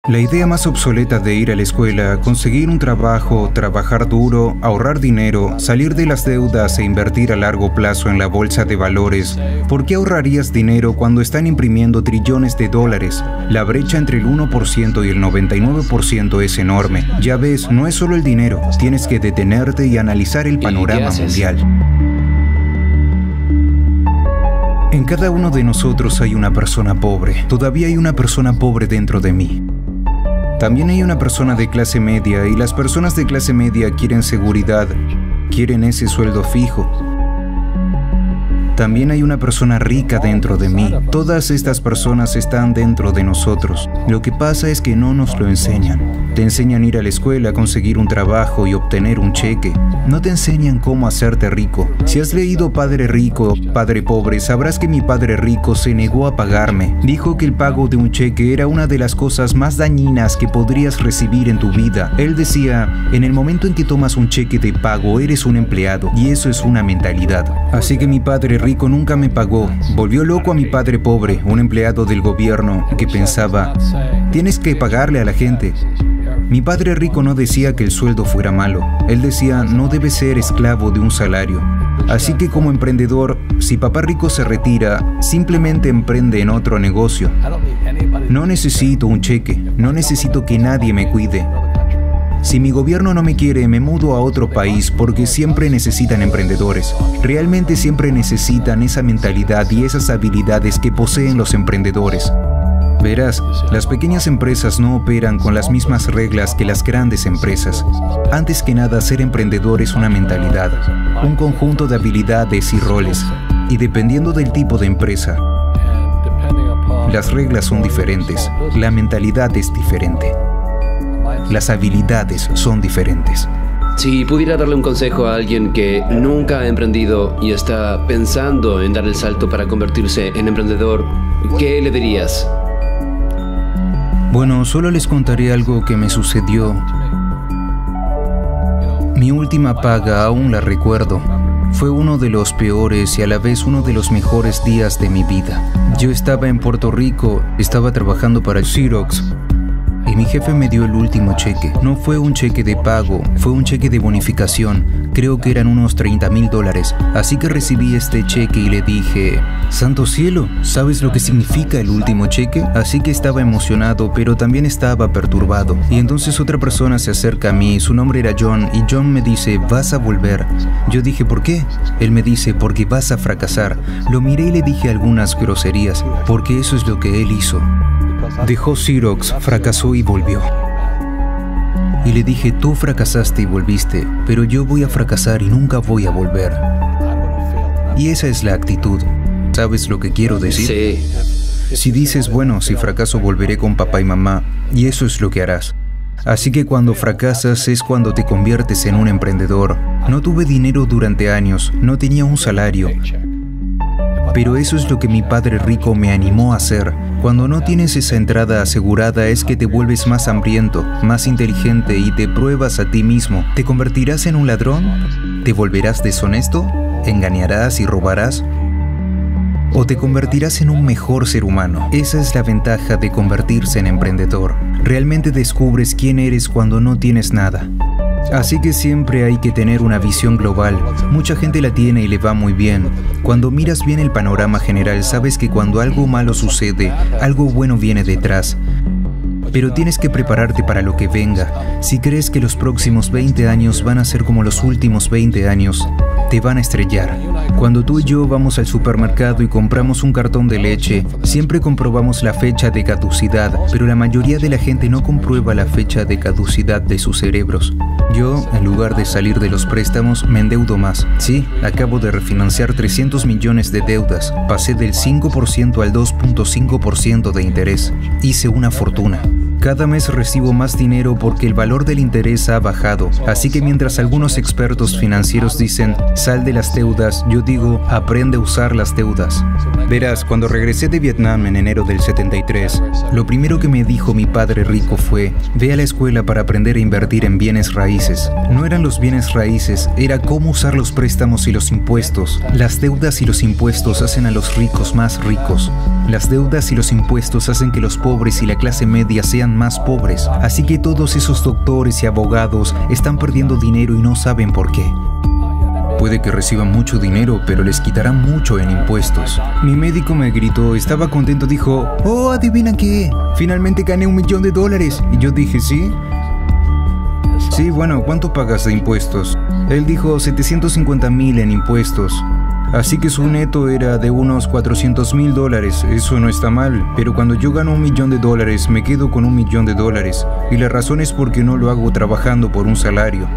La idea más obsoleta de ir a la escuela, conseguir un trabajo, trabajar duro, ahorrar dinero, salir de las deudas e invertir a largo plazo en la bolsa de valores. ¿Por qué ahorrarías dinero cuando están imprimiendo trillones de dólares? La brecha entre el 1% y el 99% es enorme. Ya ves, no es solo el dinero, tienes que detenerte y analizar el panorama mundial. En cada uno de nosotros hay una persona pobre. Todavía hay una persona pobre dentro de mí. También hay una persona de clase media y las personas de clase media quieren seguridad, quieren ese sueldo fijo. También hay una persona rica dentro de mí. Todas estas personas están dentro de nosotros. Lo que pasa es que no nos lo enseñan. Te enseñan a ir a la escuela, conseguir un trabajo y obtener un cheque. No te enseñan cómo hacerte rico. Si has leído Padre Rico, Padre Pobre, sabrás que mi padre rico se negó a pagarme. Dijo que el pago de un cheque era una de las cosas más dañinas que podrías recibir en tu vida. Él decía, en el momento en que tomas un cheque de pago, eres un empleado, y eso es una mentalidad. Así que mi padre rico nunca me pagó. Volvió loco a mi padre pobre, un empleado del gobierno, que pensaba, tienes que pagarle a la gente. Mi padre rico no decía que el sueldo fuera malo. Él decía, no debes ser esclavo de un salario. Así que como emprendedor, si papá rico se retira, simplemente emprende en otro negocio. No necesito un cheque, no necesito que nadie me cuide. Si mi gobierno no me quiere, me mudo a otro país porque siempre necesitan emprendedores. Realmente siempre necesitan esa mentalidad y esas habilidades que poseen los emprendedores. Verás, las pequeñas empresas no operan con las mismas reglas que las grandes empresas. Antes que nada, ser emprendedor es una mentalidad, un conjunto de habilidades y roles. Y dependiendo del tipo de empresa, las reglas son diferentes, la mentalidad es diferente. Las habilidades son diferentes. Si pudiera darle un consejo a alguien que nunca ha emprendido y está pensando en dar el salto para convertirse en emprendedor, ¿qué le dirías? Bueno, solo les contaré algo que me sucedió. Mi última paga aún la recuerdo. Fue uno de los peores y a la vez uno de los mejores días de mi vida. Yo estaba en Puerto Rico, estaba trabajando para Xerox. Y mi jefe me dio el último cheque. No fue un cheque de pago, fue un cheque de bonificación. Creo que eran unos $30,000. Así que recibí este cheque y le dije, ¡santo cielo! ¿Sabes lo que significa el último cheque? Así que estaba emocionado, pero también estaba perturbado. Y entonces otra persona se acerca a mí, su nombre era John, y John me dice, vas a volver. Yo dije, ¿por qué? Él me dice, porque vas a fracasar. Lo miré y le dije algunas groserías, porque eso es lo que él hizo. Dejó Xerox, fracasó y volvió. Y le dije, tú fracasaste y volviste, pero yo voy a fracasar y nunca voy a volver. Y esa es la actitud. ¿Sabes lo que quiero decir? Sí. Si dices, bueno, si fracaso volveré con papá y mamá, y eso es lo que harás. Así que cuando fracasas es cuando te conviertes en un emprendedor. No tuve dinero durante años, no tenía un salario. Pero eso es lo que mi padre rico me animó a hacer. Cuando no tienes esa entrada asegurada es que te vuelves más hambriento, más inteligente y te pruebas a ti mismo. ¿Te convertirás en un ladrón? ¿Te volverás deshonesto? ¿Engañarás y robarás? ¿O te convertirás en un mejor ser humano? Esa es la ventaja de convertirse en emprendedor. Realmente descubres quién eres cuando no tienes nada. Así que siempre hay que tener una visión global. Mucha gente la tiene y le va muy bien. Cuando miras bien el panorama general, sabes que cuando algo malo sucede, algo bueno viene detrás. Pero tienes que prepararte para lo que venga. Si crees que los próximos 20 años van a ser como los últimos 20 años, te van a estrellar. Cuando tú y yo vamos al supermercado y compramos un cartón de leche, siempre comprobamos la fecha de caducidad, pero la mayoría de la gente no comprueba la fecha de caducidad de sus cerebros. Yo, en lugar de salir de los préstamos, me endeudo más. Sí, acabo de refinanciar 300 millones de deudas. Pasé del 5% al 2.5% de interés. Hice una fortuna. Cada mes recibo más dinero porque el valor del interés ha bajado. Así que mientras algunos expertos financieros dicen, sal de las deudas, yo digo, aprende a usar las deudas. Verás, cuando regresé de Vietnam en enero del 73, lo primero que me dijo mi padre rico fue, ve a la escuela para aprender a invertir en bienes raíces. No eran los bienes raíces, era cómo usar los préstamos y los impuestos. Las deudas y los impuestos hacen a los ricos más ricos. Las deudas y los impuestos hacen que los pobres y la clase media sean son más pobres. Así que todos esos doctores y abogados están perdiendo dinero y no saben por qué. Puede que reciban mucho dinero, pero les quitarán mucho en impuestos. Mi médico me gritó, estaba contento, dijo, «Oh, ¿adivina qué? Finalmente gané $1 millón. Y yo dije, ¿sí? Sí, bueno, ¿cuánto pagas de impuestos? Él dijo 750,000 en impuestos. Así que su neto era de unos $400,000. Eso no está mal, pero cuando yo gano $1 millón, me quedo con $1 millón. Y la razón es porque no lo hago trabajando por un salario.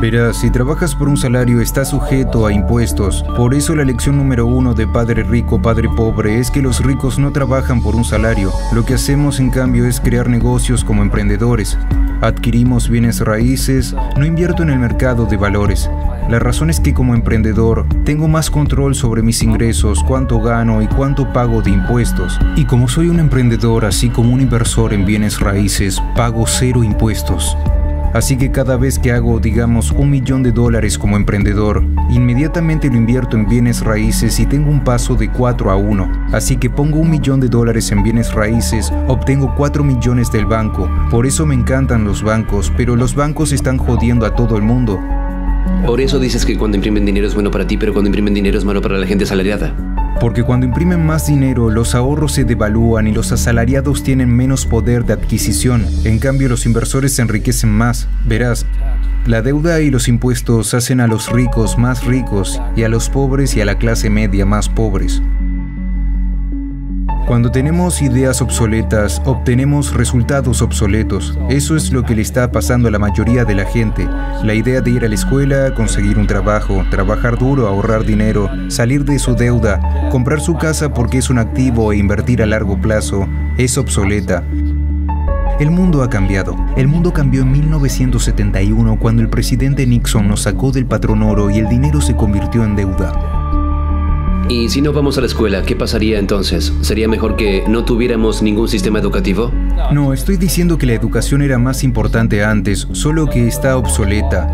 Verás, si trabajas por un salario estás sujeto a impuestos. Por eso la lección número 1 de Padre Rico, Padre Pobre es que los ricos no trabajan por un salario. Lo que hacemos en cambio es crear negocios como emprendedores. Adquirimos bienes raíces, no invierto en el mercado de valores. La razón es que como emprendedor tengo más control sobre mis ingresos, cuánto gano y cuánto pago de impuestos. Y como soy un emprendedor, así como un inversor en bienes raíces, pago 0 impuestos. Así que cada vez que hago, digamos, $1 millón como emprendedor, inmediatamente lo invierto en bienes raíces y tengo un paso de 4-1. Así que pongo $1 millón en bienes raíces, obtengo 4 millones del banco. Por eso me encantan los bancos, pero los bancos están jodiendo a todo el mundo. Por eso dices que cuando imprimen dinero es bueno para ti, pero cuando imprimen dinero es malo para la gente asalariada. Porque cuando imprimen más dinero, los ahorros se devalúan y los asalariados tienen menos poder de adquisición. En cambio, los inversores se enriquecen más. Verás, la deuda y los impuestos hacen a los ricos más ricos y a los pobres y a la clase media más pobres. Cuando tenemos ideas obsoletas, obtenemos resultados obsoletos. Eso es lo que le está pasando a la mayoría de la gente. La idea de ir a la escuela, conseguir un trabajo, trabajar duro, ahorrar dinero, salir de su deuda, comprar su casa porque es un activo e invertir a largo plazo, es obsoleta. El mundo ha cambiado. El mundo cambió en 1971 cuando el presidente Nixon nos sacó del patrón oro y el dinero se convirtió en deuda. Y si no vamos a la escuela, ¿qué pasaría entonces? ¿Sería mejor que no tuviéramos ningún sistema educativo? No, estoy diciendo que la educación era más importante antes, solo que está obsoleta.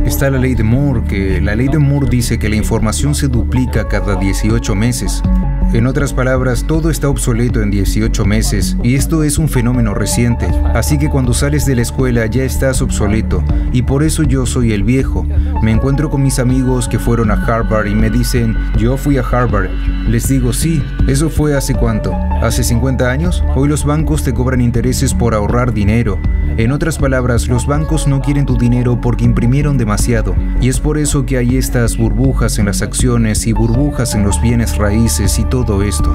Está la ley de Moore, que la ley de Moore dice que la información se duplica cada 18 meses. En otras palabras, todo está obsoleto en 18 meses, y esto es un fenómeno reciente. Así que cuando sales de la escuela ya estás obsoleto, y por eso yo soy el viejo. Me encuentro con mis amigos que fueron a Harvard y me dicen, yo fui a Harvard. Les digo, sí, ¿eso fue hace cuánto? ¿Hace 50 años? Hoy los bancos te cobran intereses por ahorrar dinero. En otras palabras, los bancos no quieren tu dinero porque imprimieron demasiado, y es por eso que hay estas burbujas en las acciones y burbujas en los bienes raíces y todo esto.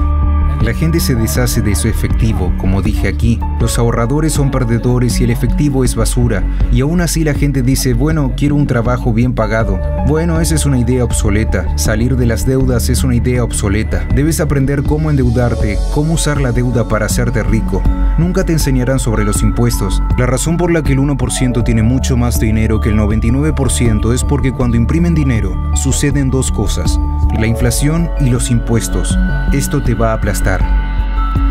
La gente se deshace de su efectivo, como dije aquí. Los ahorradores son perdedores y el efectivo es basura. Y aún así la gente dice, bueno, quiero un trabajo bien pagado. Bueno, esa es una idea obsoleta. Salir de las deudas es una idea obsoleta. Debes aprender cómo endeudarte, cómo usar la deuda para hacerte rico. Nunca te enseñarán sobre los impuestos. La razón por la que el 1% tiene mucho más dinero que el 99% es porque cuando imprimen dinero, suceden dos cosas: la inflación y los impuestos. Esto te va a aplastar.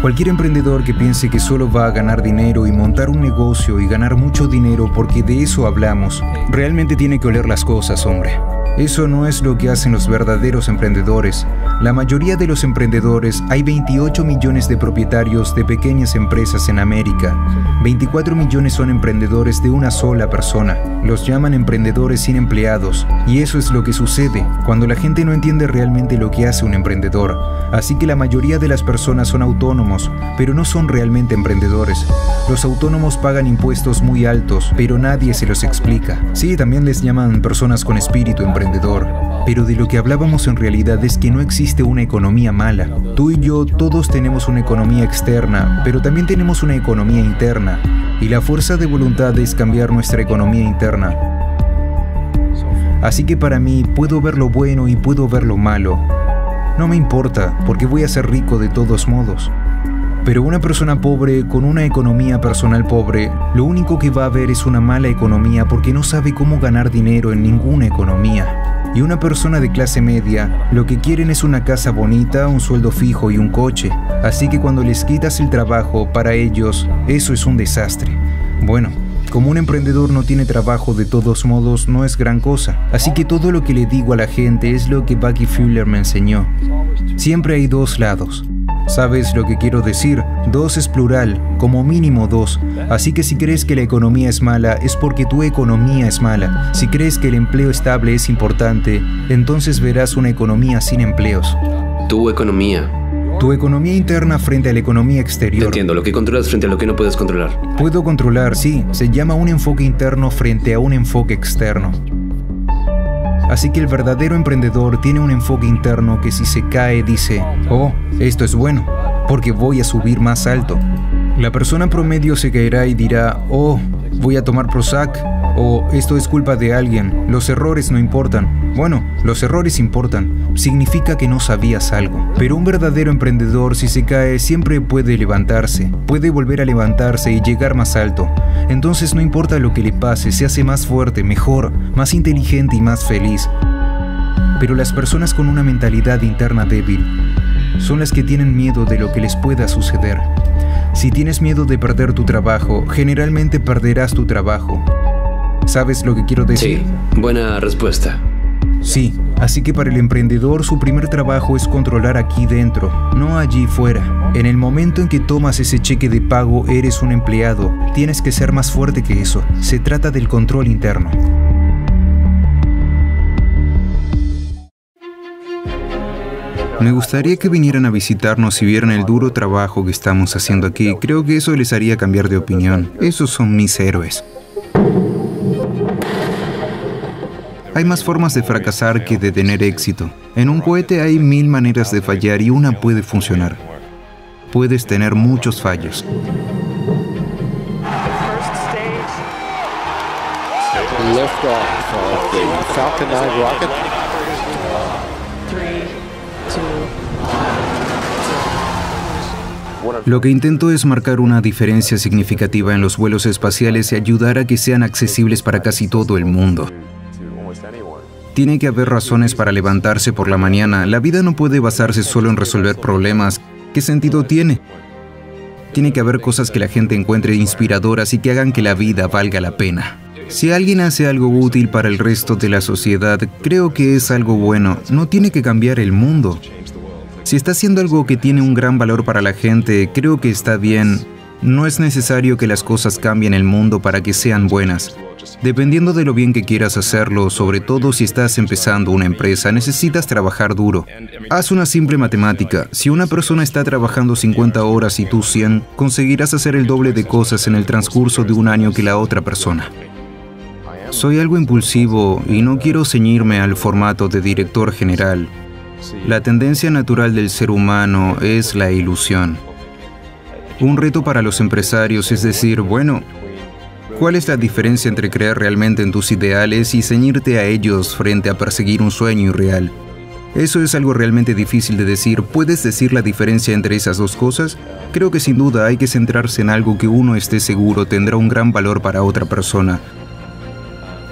Cualquier emprendedor que piense que solo va a ganar dinero y montar un negocio y ganar mucho dinero porque de eso hablamos, realmente tiene que oler las cosas, hombre. Eso no es lo que hacen los verdaderos emprendedores. La mayoría de los emprendedores, hay 28 millones de propietarios de pequeñas empresas en América. 24 millones son emprendedores de una sola persona. Los llaman emprendedores sin empleados. Y eso es lo que sucede cuando la gente no entiende realmente lo que hace un emprendedor. Así que la mayoría de las personas son autónomos, pero no son realmente emprendedores. Los autónomos pagan impuestos muy altos, pero nadie se los explica. Sí, también les llaman personas con espíritu emprendedor. Pero de lo que hablábamos en realidad es que no existe una economía mala. Tú y yo todos tenemos una economía externa, pero también tenemos una economía interna. Y la fuerza de voluntad es cambiar nuestra economía interna. Así que para mí puedo ver lo bueno y puedo ver lo malo. No me importa, porque voy a ser rico de todos modos. Pero una persona pobre con una economía personal pobre, lo único que va a ver es una mala economía porque no sabe cómo ganar dinero en ninguna economía. Y una persona de clase media, lo que quieren es una casa bonita, un sueldo fijo y un coche. Así que cuando les quitas el trabajo, para ellos, eso es un desastre. Bueno, como un emprendedor no tiene trabajo de todos modos, no es gran cosa. Así que todo lo que le digo a la gente es lo que Bucky Fuller me enseñó. Siempre hay dos lados. ¿Sabes lo que quiero decir? 2 es plural, como mínimo 2. Así que si crees que la economía es mala, es porque tu economía es mala. Si crees que el empleo estable es importante, entonces verás una economía sin empleos. Tu economía. Tu economía interna frente a la economía exterior. Te entiendo, lo que controlas frente a lo que no puedes controlar. Puedo controlar, sí. Se llama un enfoque interno frente a un enfoque externo. Así que el verdadero emprendedor tiene un enfoque interno que si se cae dice, oh, esto es bueno, porque voy a subir más alto. La persona promedio se caerá y dirá, oh, voy a tomar Prozac, o esto es culpa de alguien, los errores no importan. Bueno, los errores importan, significa que no sabías algo. Pero un verdadero emprendedor, si se cae, siempre puede levantarse, puede volver a levantarse y llegar más alto. Entonces no importa lo que le pase, se hace más fuerte, mejor, más inteligente y más feliz. Pero las personas con una mentalidad interna débil son las que tienen miedo de lo que les pueda suceder. Si tienes miedo de perder tu trabajo, generalmente perderás tu trabajo. ¿Sabes lo que quiero decir? Sí, buena respuesta. Sí, así que para el emprendedor su primer trabajo es controlar aquí dentro, no allí fuera. En el momento en que tomas ese cheque de pago, eres un empleado. Tienes que ser más fuerte que eso. Se trata del control interno. Me gustaría que vinieran a visitarnos y vieran el duro trabajo que estamos haciendo aquí. Creo que eso les haría cambiar de opinión. Esos son mis héroes. Hay más formas de fracasar que de tener éxito. En un cohete hay 1000 maneras de fallar y una puede funcionar. Puedes tener muchos fallos. Lo que intento es marcar una diferencia significativa en los vuelos espaciales y ayudar a que sean accesibles para casi todo el mundo. Tiene que haber razones para levantarse por la mañana. La vida no puede basarse solo en resolver problemas. ¿Qué sentido tiene? Tiene que haber cosas que la gente encuentre inspiradoras y que hagan que la vida valga la pena. Si alguien hace algo útil para el resto de la sociedad, creo que es algo bueno. No tiene que cambiar el mundo. Si está haciendo algo que tiene un gran valor para la gente, creo que está bien. No es necesario que las cosas cambien el mundo para que sean buenas. Dependiendo de lo bien que quieras hacerlo, sobre todo si estás empezando una empresa, necesitas trabajar duro. Haz una simple matemática. Si una persona está trabajando 50 horas y tú 100, conseguirás hacer el doble de cosas en el transcurso de un año que la otra persona. Soy algo impulsivo y no quiero ceñirme al formato de director general. La tendencia natural del ser humano es la ilusión. Un reto para los empresarios es decir, bueno, ¿cuál es la diferencia entre creer realmente en tus ideales y ceñirte a ellos frente a perseguir un sueño irreal? Eso es algo realmente difícil de decir. ¿Puedes decir la diferencia entre esas dos cosas? Creo que sin duda hay que centrarse en algo que uno esté seguro tendrá un gran valor para otra persona.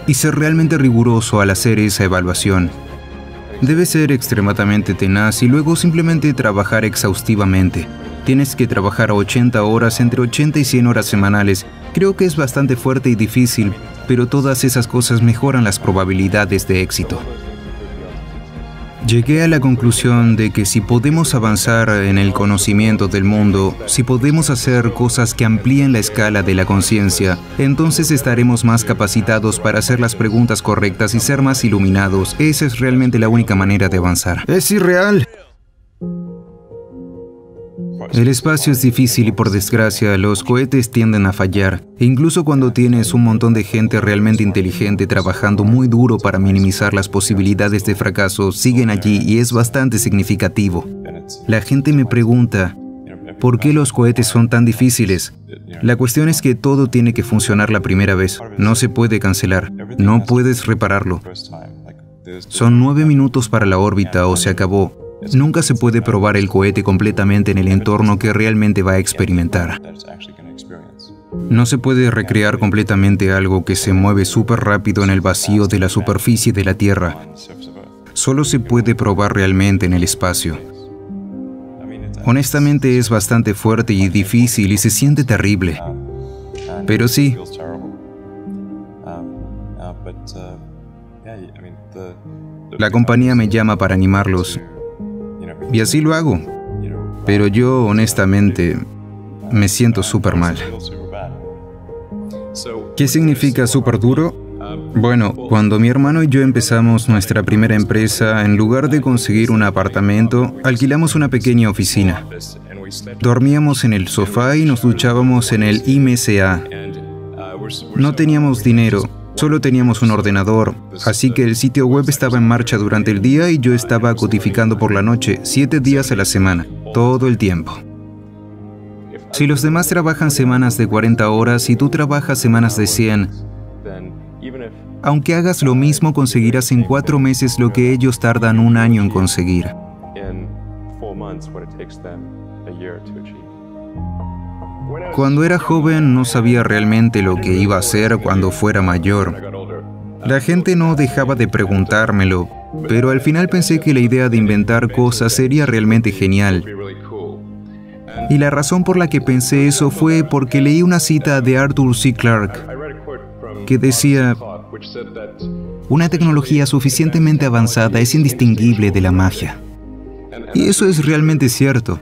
Y ser realmente riguroso al hacer esa evaluación. Debes ser extremadamente tenaz y luego simplemente trabajar exhaustivamente. Tienes que trabajar 80 horas, entre 80 y 100 horas semanales. Creo que es bastante fuerte y difícil, pero todas esas cosas mejoran las probabilidades de éxito. Llegué a la conclusión de que si podemos avanzar en el conocimiento del mundo, si podemos hacer cosas que amplíen la escala de la conciencia, entonces estaremos más capacitados para hacer las preguntas correctas y ser más iluminados. Esa es realmente la única manera de avanzar. ¡Es irreal! El espacio es difícil y por desgracia los cohetes tienden a fallar. E incluso cuando tienes un montón de gente realmente inteligente trabajando muy duro para minimizar las posibilidades de fracaso, siguen allí y es bastante significativo. La gente me pregunta, ¿por qué los cohetes son tan difíciles? La cuestión es que todo tiene que funcionar la primera vez. No se puede cancelar. No puedes repararlo. Son 9 minutos para la órbita o se acabó. Nunca se puede probar el cohete completamente en el entorno que realmente va a experimentar. No se puede recrear completamente algo que se mueve súper rápido en el vacío de la superficie de la Tierra. Solo se puede probar realmente en el espacio. Honestamente es bastante fuerte y difícil y se siente terrible. Pero sí. La compañía me llama para animarlos. Y así lo hago. pero yo, honestamente, me siento súper mal. ¿Qué significa súper duro? Bueno, cuando mi hermano y yo empezamos nuestra primera empresa, en lugar de conseguir un apartamento, alquilamos una pequeña oficina. Dormíamos en el sofá y nos duchábamos en el IMSA. No teníamos dinero, solo teníamos un ordenador, así que el sitio web estaba en marcha durante el día y yo estaba codificando por la noche, 7 días a la semana, todo el tiempo. Si los demás trabajan semanas de 40 horas y tú trabajas semanas de 100, aunque hagas lo mismo, conseguirás en 4 meses lo que ellos tardan un año en conseguir. Cuando era joven no sabía realmente lo que iba a hacer cuando fuera mayor. La gente no dejaba de preguntármelo, pero al final pensé que la idea de inventar cosas sería realmente genial. Y la razón por la que pensé eso fue porque leí una cita de Arthur C. Clarke que decía: una tecnología suficientemente avanzada es indistinguible de la magia. Y eso es realmente cierto.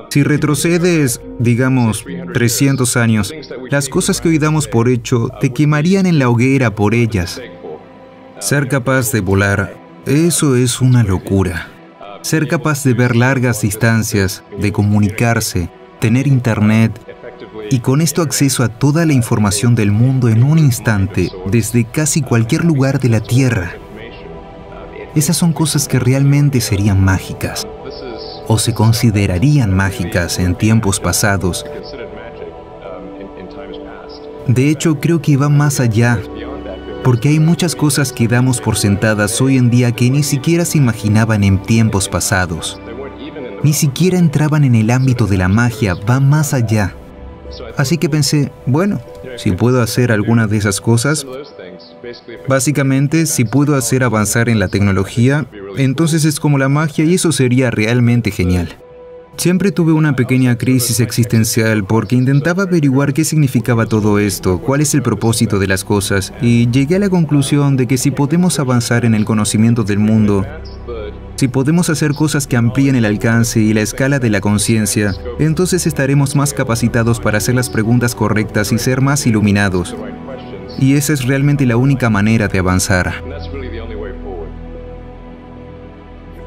Si retrocedes, digamos, 300 años, las cosas que hoy damos por hecho te quemarían en la hoguera por ellas. Ser capaz de volar, eso es una locura. Ser capaz de ver largas distancias, de comunicarse, tener internet y con esto acceso a toda la información del mundo en un instante, desde casi cualquier lugar de la Tierra. Esas son cosas que realmente serían mágicas, o se considerarían mágicas en tiempos pasados. De hecho, creo que va más allá, porque hay muchas cosas que damos por sentadas hoy en día que ni siquiera se imaginaban en tiempos pasados. Ni siquiera entraban en el ámbito de la magia, va más allá. Así que pensé, bueno, si puedo hacer alguna de esas cosas, básicamente, si puedo hacer avanzar en la tecnología, entonces es como la magia y eso sería realmente genial. Siempre tuve una pequeña crisis existencial porque intentaba averiguar qué significaba todo esto, cuál es el propósito de las cosas, y llegué a la conclusión de que si podemos avanzar en el conocimiento del mundo, si podemos hacer cosas que amplíen el alcance y la escala de la conciencia, entonces estaremos más capacitados para hacer las preguntas correctas y ser más iluminados. Y esa es realmente la única manera de avanzar.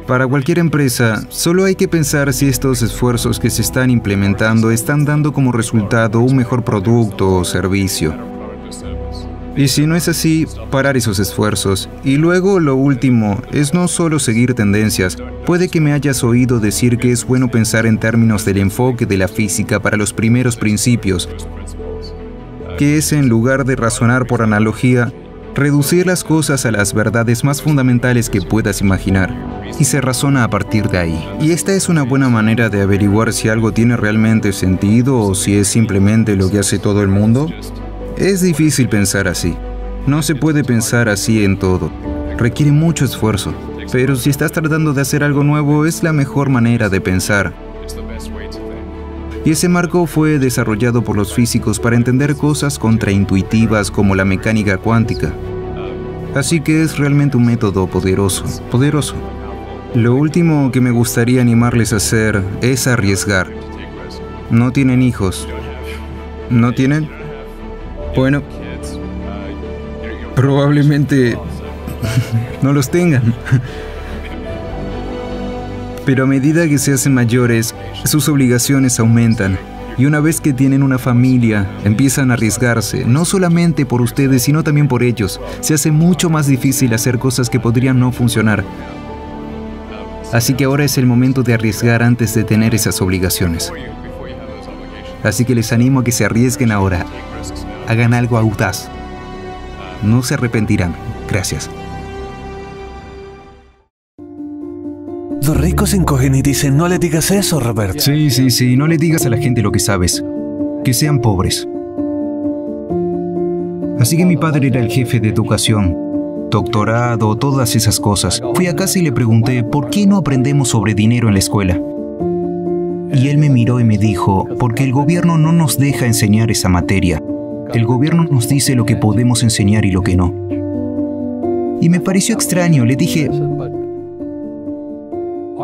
Para cualquier empresa, solo hay que pensar si estos esfuerzos que se están implementando están dando como resultado un mejor producto o servicio. Y si no es así, parar esos esfuerzos. Y luego, lo último, es no solo seguir tendencias. Puede que me hayas oído decir que es bueno pensar en términos del enfoque de la física para los primeros principios, que es, en lugar de razonar por analogía, reducir las cosas a las verdades más fundamentales que puedas imaginar, y se razona a partir de ahí. Y esta es una buena manera de averiguar si algo tiene realmente sentido o si es simplemente lo que hace todo el mundo. Es difícil pensar así. No se puede pensar así en todo. Requiere mucho esfuerzo. Pero si estás tratando de hacer algo nuevo, es la mejor manera de pensar. Y ese marco fue desarrollado por los físicos para entender cosas contraintuitivas como la mecánica cuántica. Así que es realmente un método poderoso, poderoso. Lo último que me gustaría animarles a hacer es arriesgar. ¿No tienen hijos? ¿No tienen? Bueno, probablemente no los tengan. Pero a medida que se hacen mayores, sus obligaciones aumentan. Y una vez que tienen una familia, empiezan a arriesgarse, no solamente por ustedes, sino también por ellos. Se hace mucho más difícil hacer cosas que podrían no funcionar. Así que ahora es el momento de arriesgar antes de tener esas obligaciones. Así que les animo a que se arriesguen ahora. Hagan algo audaz. No se arrepentirán. Gracias. Los ricos se encogen y dicen, no le digas eso, Roberto. Sí, no le digas a la gente lo que sabes. Que sean pobres. Así que mi padre era el jefe de educación, doctorado, todas esas cosas. Fui a casa y le pregunté, ¿por qué no aprendemos sobre dinero en la escuela? Y él me miró y me dijo, porque el gobierno no nos deja enseñar esa materia. El gobierno nos dice lo que podemos enseñar y lo que no. Y me pareció extraño, le dije,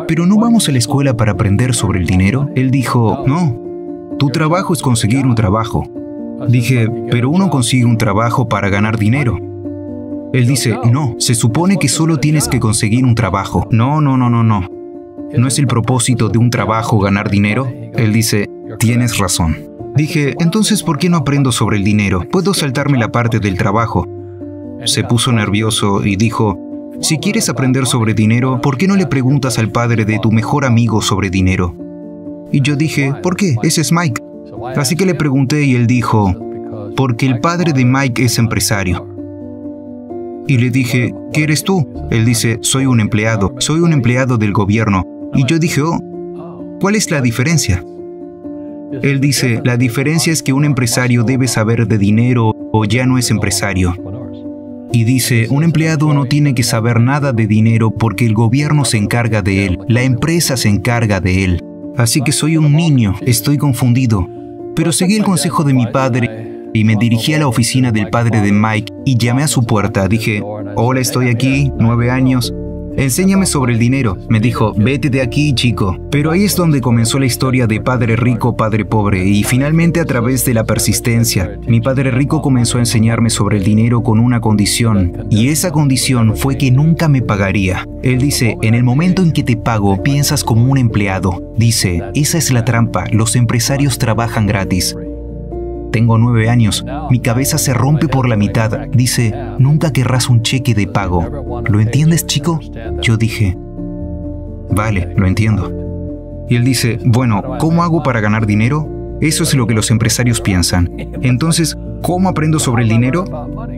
¿pero no vamos a la escuela para aprender sobre el dinero? Él dijo, no, tu trabajo es conseguir un trabajo. Dije, pero uno consigue un trabajo para ganar dinero. Él dice, no, se supone que solo tienes que conseguir un trabajo. No. ¿No es el propósito de un trabajo ganar dinero? Él dice, tienes razón. Dije, entonces, ¿por qué no aprendo sobre el dinero? Puedo saltarme la parte del trabajo. Se puso nervioso y dijo, si quieres aprender sobre dinero, ¿por qué no le preguntas al padre de tu mejor amigo sobre dinero? Y yo dije, ¿por qué? Ese es Mike. Así que le pregunté y él dijo, porque el padre de Mike es empresario. Y le dije, ¿qué eres tú? Él dice, soy un empleado del gobierno. Y yo dije, ¿cuál es la diferencia? Él dice, la diferencia es que un empresario debe saber de dinero o ya no es empresario. Y dice, un empleado no tiene que saber nada de dinero porque el gobierno se encarga de él, la empresa se encarga de él. Así que soy un niño, estoy confundido. Pero seguí el consejo de mi padre y me dirigí a la oficina del padre de Mike y llamé a su puerta. Dije, hola, estoy aquí, 9 años. Enséñame sobre el dinero. Me dijo, vete de aquí, chico. Pero ahí es donde comenzó la historia de padre rico, padre pobre. Y finalmente, a través de la persistencia, mi padre rico comenzó a enseñarme sobre el dinero con una condición. Y esa condición fue que nunca me pagaría. Él dice, en el momento en que te pago, piensas como un empleado. Dice, esa es la trampa. Los empresarios trabajan gratis. Tengo 9 años. Mi cabeza se rompe por la mitad. Dice, nunca querrás un cheque de pago. ¿Lo entiendes, chico? Yo dije, vale, lo entiendo. Y él dice, bueno, ¿cómo hago para ganar dinero? Eso es lo que los empresarios piensan. Entonces, ¿cómo aprendo sobre el dinero?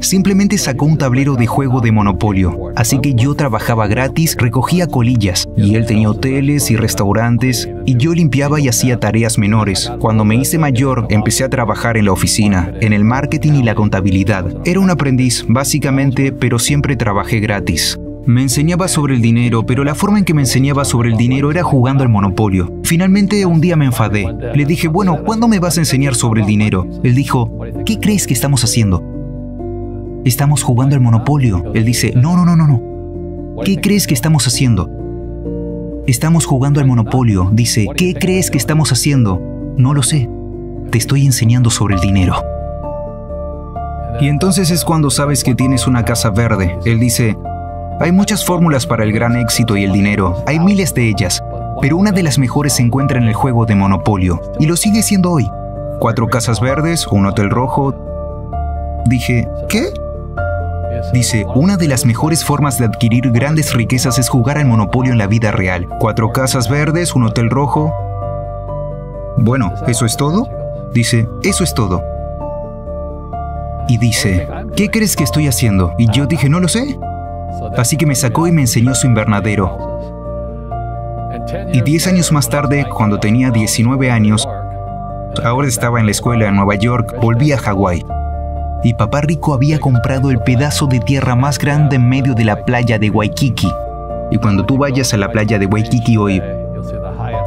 Simplemente sacó un tablero de juego de Monopolio. Así que yo trabajaba gratis, recogía colillas. Y él tenía hoteles y restaurantes. Y yo limpiaba y hacía tareas menores. Cuando me hice mayor, empecé a trabajar en la oficina, en el marketing y la contabilidad. Era un aprendiz, básicamente, pero siempre trabajé gratis. Me enseñaba sobre el dinero, pero la forma en que me enseñaba sobre el dinero era jugando al Monopolio. Finalmente, un día me enfadé. Le dije, bueno, ¿cuándo me vas a enseñar sobre el dinero? Él dijo, ¿qué crees que estamos haciendo? Estamos jugando al Monopolio. Él dice, no. ¿Qué crees que estamos haciendo? Estamos jugando al Monopolio. Dice, ¿qué crees que estamos haciendo? No lo sé. Te estoy enseñando sobre el dinero. Y entonces es cuando sabes que tienes una casa verde. Él dice, hay muchas fórmulas para el gran éxito y el dinero. Hay miles de ellas. Pero una de las mejores se encuentra en el juego de Monopolio. Y lo sigue siendo hoy. 4 casas verdes, un hotel rojo. Dije, ¿qué? Dice, una de las mejores formas de adquirir grandes riquezas es jugar al Monopolio en la vida real. 4 casas verdes, un hotel rojo. Bueno, ¿eso es todo? Dice, eso es todo. Y dice, ¿qué crees que estoy haciendo? Y yo dije, no lo sé. Así que me sacó y me enseñó su invernadero. Y 10 años más tarde, cuando tenía 19 años, ahora estaba en la escuela en Nueva York, volví a Hawái. Y papá rico había comprado el pedazo de tierra más grande en medio de la playa de Waikiki. Y cuando tú vayas a la playa de Waikiki hoy,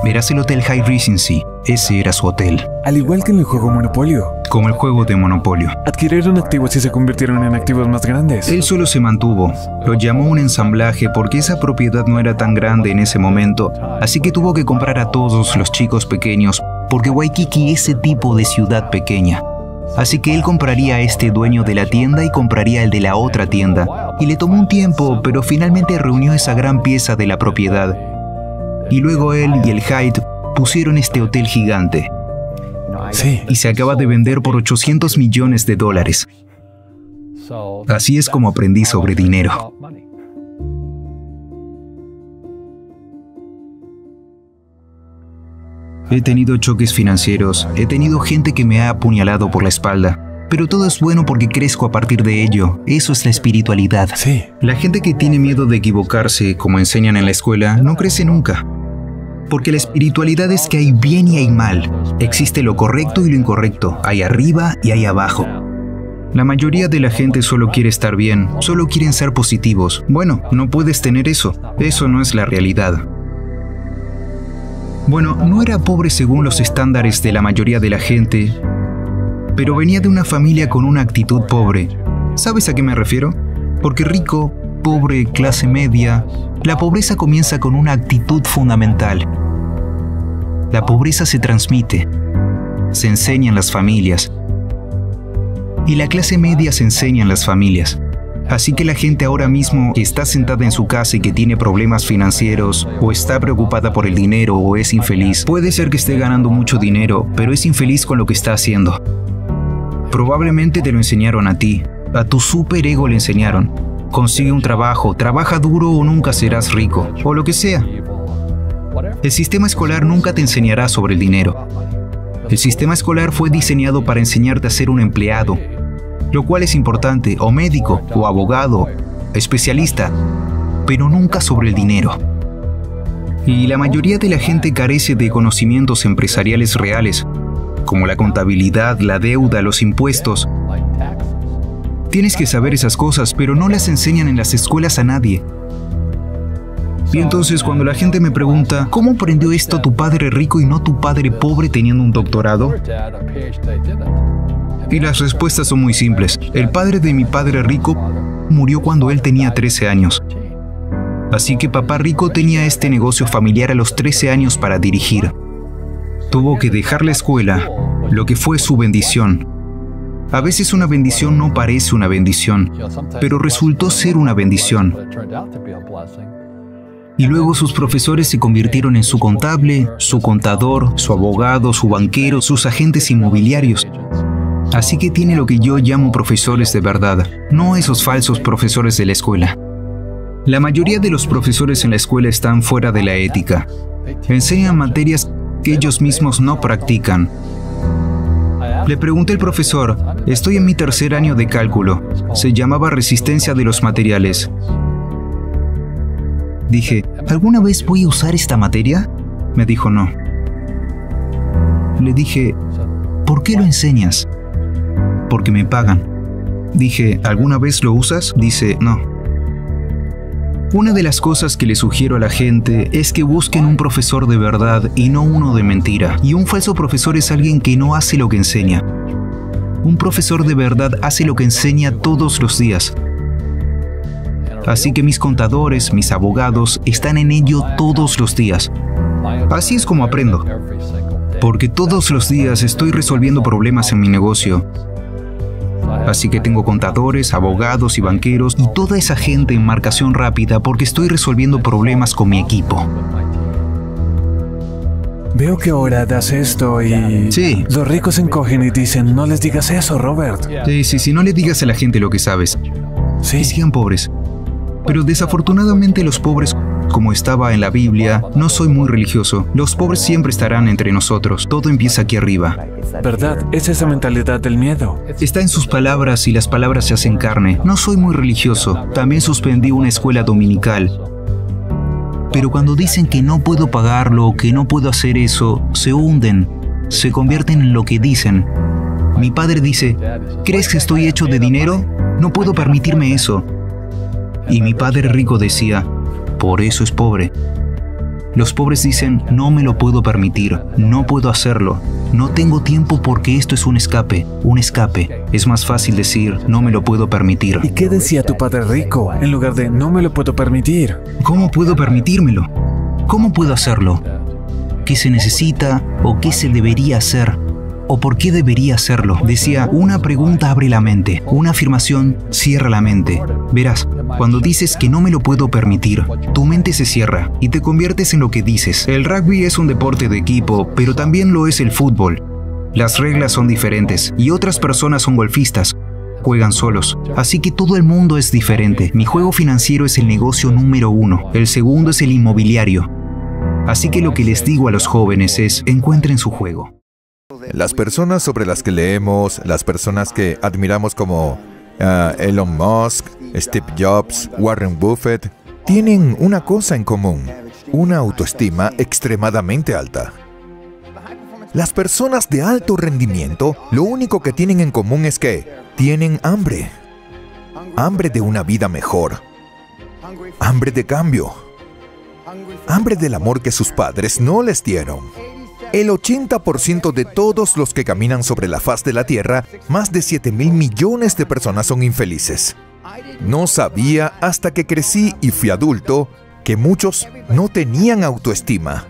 verás el hotel Hyatt Regency. Ese era su hotel. Al igual que en el juego Monopolio. Como el juego de Monopolio. Adquirieron activos y se convirtieron en activos más grandes. Él solo se mantuvo. Lo llamó un ensamblaje porque esa propiedad no era tan grande en ese momento. Así que tuvo que comprar a todos los chicos pequeños, porque Waikiki es ese tipo de ciudad pequeña. Así que él compraría a este dueño de la tienda y compraría el de la otra tienda. Y le tomó un tiempo, pero finalmente reunió esa gran pieza de la propiedad. Y luego él y el Hyatt pusieron este hotel gigante. Sí. Y se acaba de vender por $800 millones. Así es como aprendí sobre dinero. He tenido choques financieros, he tenido gente que me ha apuñalado por la espalda, pero todo es bueno porque crezco a partir de ello. Eso es la espiritualidad. Sí. La gente que tiene miedo de equivocarse, como enseñan en la escuela, no crece nunca. Porque la espiritualidad es que hay bien y hay mal. Existe lo correcto y lo incorrecto. Hay arriba y hay abajo. La mayoría de la gente solo quiere estar bien, solo quieren ser positivos. Bueno, no puedes tener eso. Eso no es la realidad. Bueno, no era pobre según los estándares de la mayoría de la gente, pero venía de una familia con una actitud pobre. ¿Sabes a qué me refiero? Porque rico, pobre, clase media, La pobreza comienza con una actitud fundamental. La pobreza se transmite, se enseña en las familias. Y la clase media se enseña en las familias. Así que la gente ahora mismo que está sentada en su casa y que tiene problemas financieros, o está preocupada por el dinero, o es infeliz, puede ser que esté ganando mucho dinero, pero es infeliz con lo que está haciendo. Probablemente te lo enseñaron a ti, a tu superego le enseñaron. Consigue un trabajo, trabaja duro o nunca serás rico, o lo que sea. El sistema escolar nunca te enseñará sobre el dinero. El sistema escolar fue diseñado para enseñarte a ser un empleado, lo cual es importante, o médico, o abogado, especialista, pero nunca sobre el dinero. Y la mayoría de la gente carece de conocimientos empresariales reales, como la contabilidad, la deuda, los impuestos. Tienes que saber esas cosas, pero no las enseñan en las escuelas a nadie. Y entonces cuando la gente me pregunta, ¿cómo aprendió esto tu padre rico y no tu padre pobre teniendo un doctorado? Y las respuestas son muy simples. El padre de mi padre rico murió cuando él tenía 13 años. Así que papá rico tenía este negocio familiar a los 13 años para dirigir. Tuvo que dejar la escuela, lo que fue su bendición. A veces una bendición no parece una bendición, pero resultó ser una bendición. Y luego sus profesores se convirtieron en su contable, su contador, su abogado, su banquero, sus agentes inmobiliarios. Así que tiene lo que yo llamo profesores de verdad, no esos falsos profesores de la escuela. La mayoría de los profesores en la escuela están fuera de la ética. Enseñan materias que ellos mismos no practican. Le pregunté al profesor, estoy en mi tercer año de cálculo. Se llamaba resistencia de los materiales. Dije, ¿alguna vez voy a usar esta materia? Me dijo no. Le dije, ¿por qué lo enseñas? Porque me pagan. Dije, ¿alguna vez lo usas? Dice, no. Una de las cosas que le sugiero a la gente es que busquen un profesor de verdad y no uno de mentira. Y un falso profesor es alguien que no hace lo que enseña. Un profesor de verdad hace lo que enseña todos los días. Así que mis contadores, mis abogados, están en ello todos los días. Así es como aprendo. Porque todos los días estoy resolviendo problemas en mi negocio. Así que tengo contadores, abogados y banqueros y toda esa gente en marcación rápida porque estoy resolviendo problemas con mi equipo. Veo que ahora das esto y... Sí. Los ricos se encogen y dicen, no les digas eso, Robert. Sí, no le digas a la gente lo que sabes. Sí. Que sean pobres. Pero desafortunadamente los pobres, como estaba en la Biblia, no soy muy religioso. Los pobres siempre estarán entre nosotros. Todo empieza aquí arriba. ¿Verdad? Es esa mentalidad del miedo. Está en sus palabras y las palabras se hacen carne. No soy muy religioso. También suspendí una escuela dominical. Pero cuando dicen que no puedo pagarlo o que no puedo hacer eso, se hunden. Se convierten en lo que dicen. Mi padre dice, ¿crees que estoy hecho de dinero? No puedo permitirme eso. Y mi padre rico decía, por eso es pobre. Los pobres dicen, no me lo puedo permitir, no puedo hacerlo, no tengo tiempo porque esto es un escape. Es más fácil decir, no me lo puedo permitir. ¿Y qué decía tu padre rico en lugar de, no me lo puedo permitir? ¿Cómo puedo permitírmelo? ¿Cómo puedo hacerlo? ¿Qué se necesita o qué se debería hacer? ¿O por qué debería hacerlo? Decía, una pregunta abre la mente, una afirmación cierra la mente. Verás, cuando dices que no me lo puedo permitir, tu mente se cierra y te conviertes en lo que dices. El rugby es un deporte de equipo, pero también lo es el fútbol. Las reglas son diferentes y otras personas son golfistas. Juegan solos. Así que todo el mundo es diferente. Mi juego financiero es el negocio número 1. El segundo es el inmobiliario. Así que lo que les digo a los jóvenes es, encuentren su juego. Las personas sobre las que leemos, las personas que admiramos como Elon Musk, Steve Jobs, Warren Buffett, tienen una cosa en común, una autoestima extremadamente alta. Las personas de alto rendimiento, lo único que tienen en común es que tienen hambre. Hambre de una vida mejor. Hambre de cambio. Hambre del amor que sus padres no les dieron. El 80% de todos los que caminan sobre la faz de la Tierra, más de 7.000 millones de personas son infelices. No sabía hasta que crecí y fui adulto que muchos no tenían autoestima,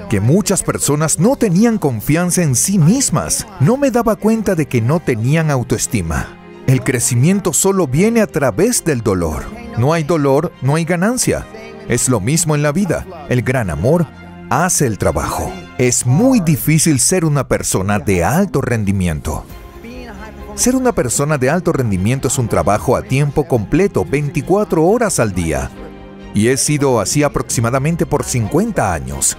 que muchas personas no tenían confianza en sí mismas. No me daba cuenta de que no tenían autoestima. El crecimiento solo viene a través del dolor. No hay dolor, no hay ganancia. Es lo mismo en la vida. El gran amor hace el trabajo. Es muy difícil ser una persona de alto rendimiento. Ser una persona de alto rendimiento es un trabajo a tiempo completo, 24 horas al día. Y he sido así aproximadamente por 50 años.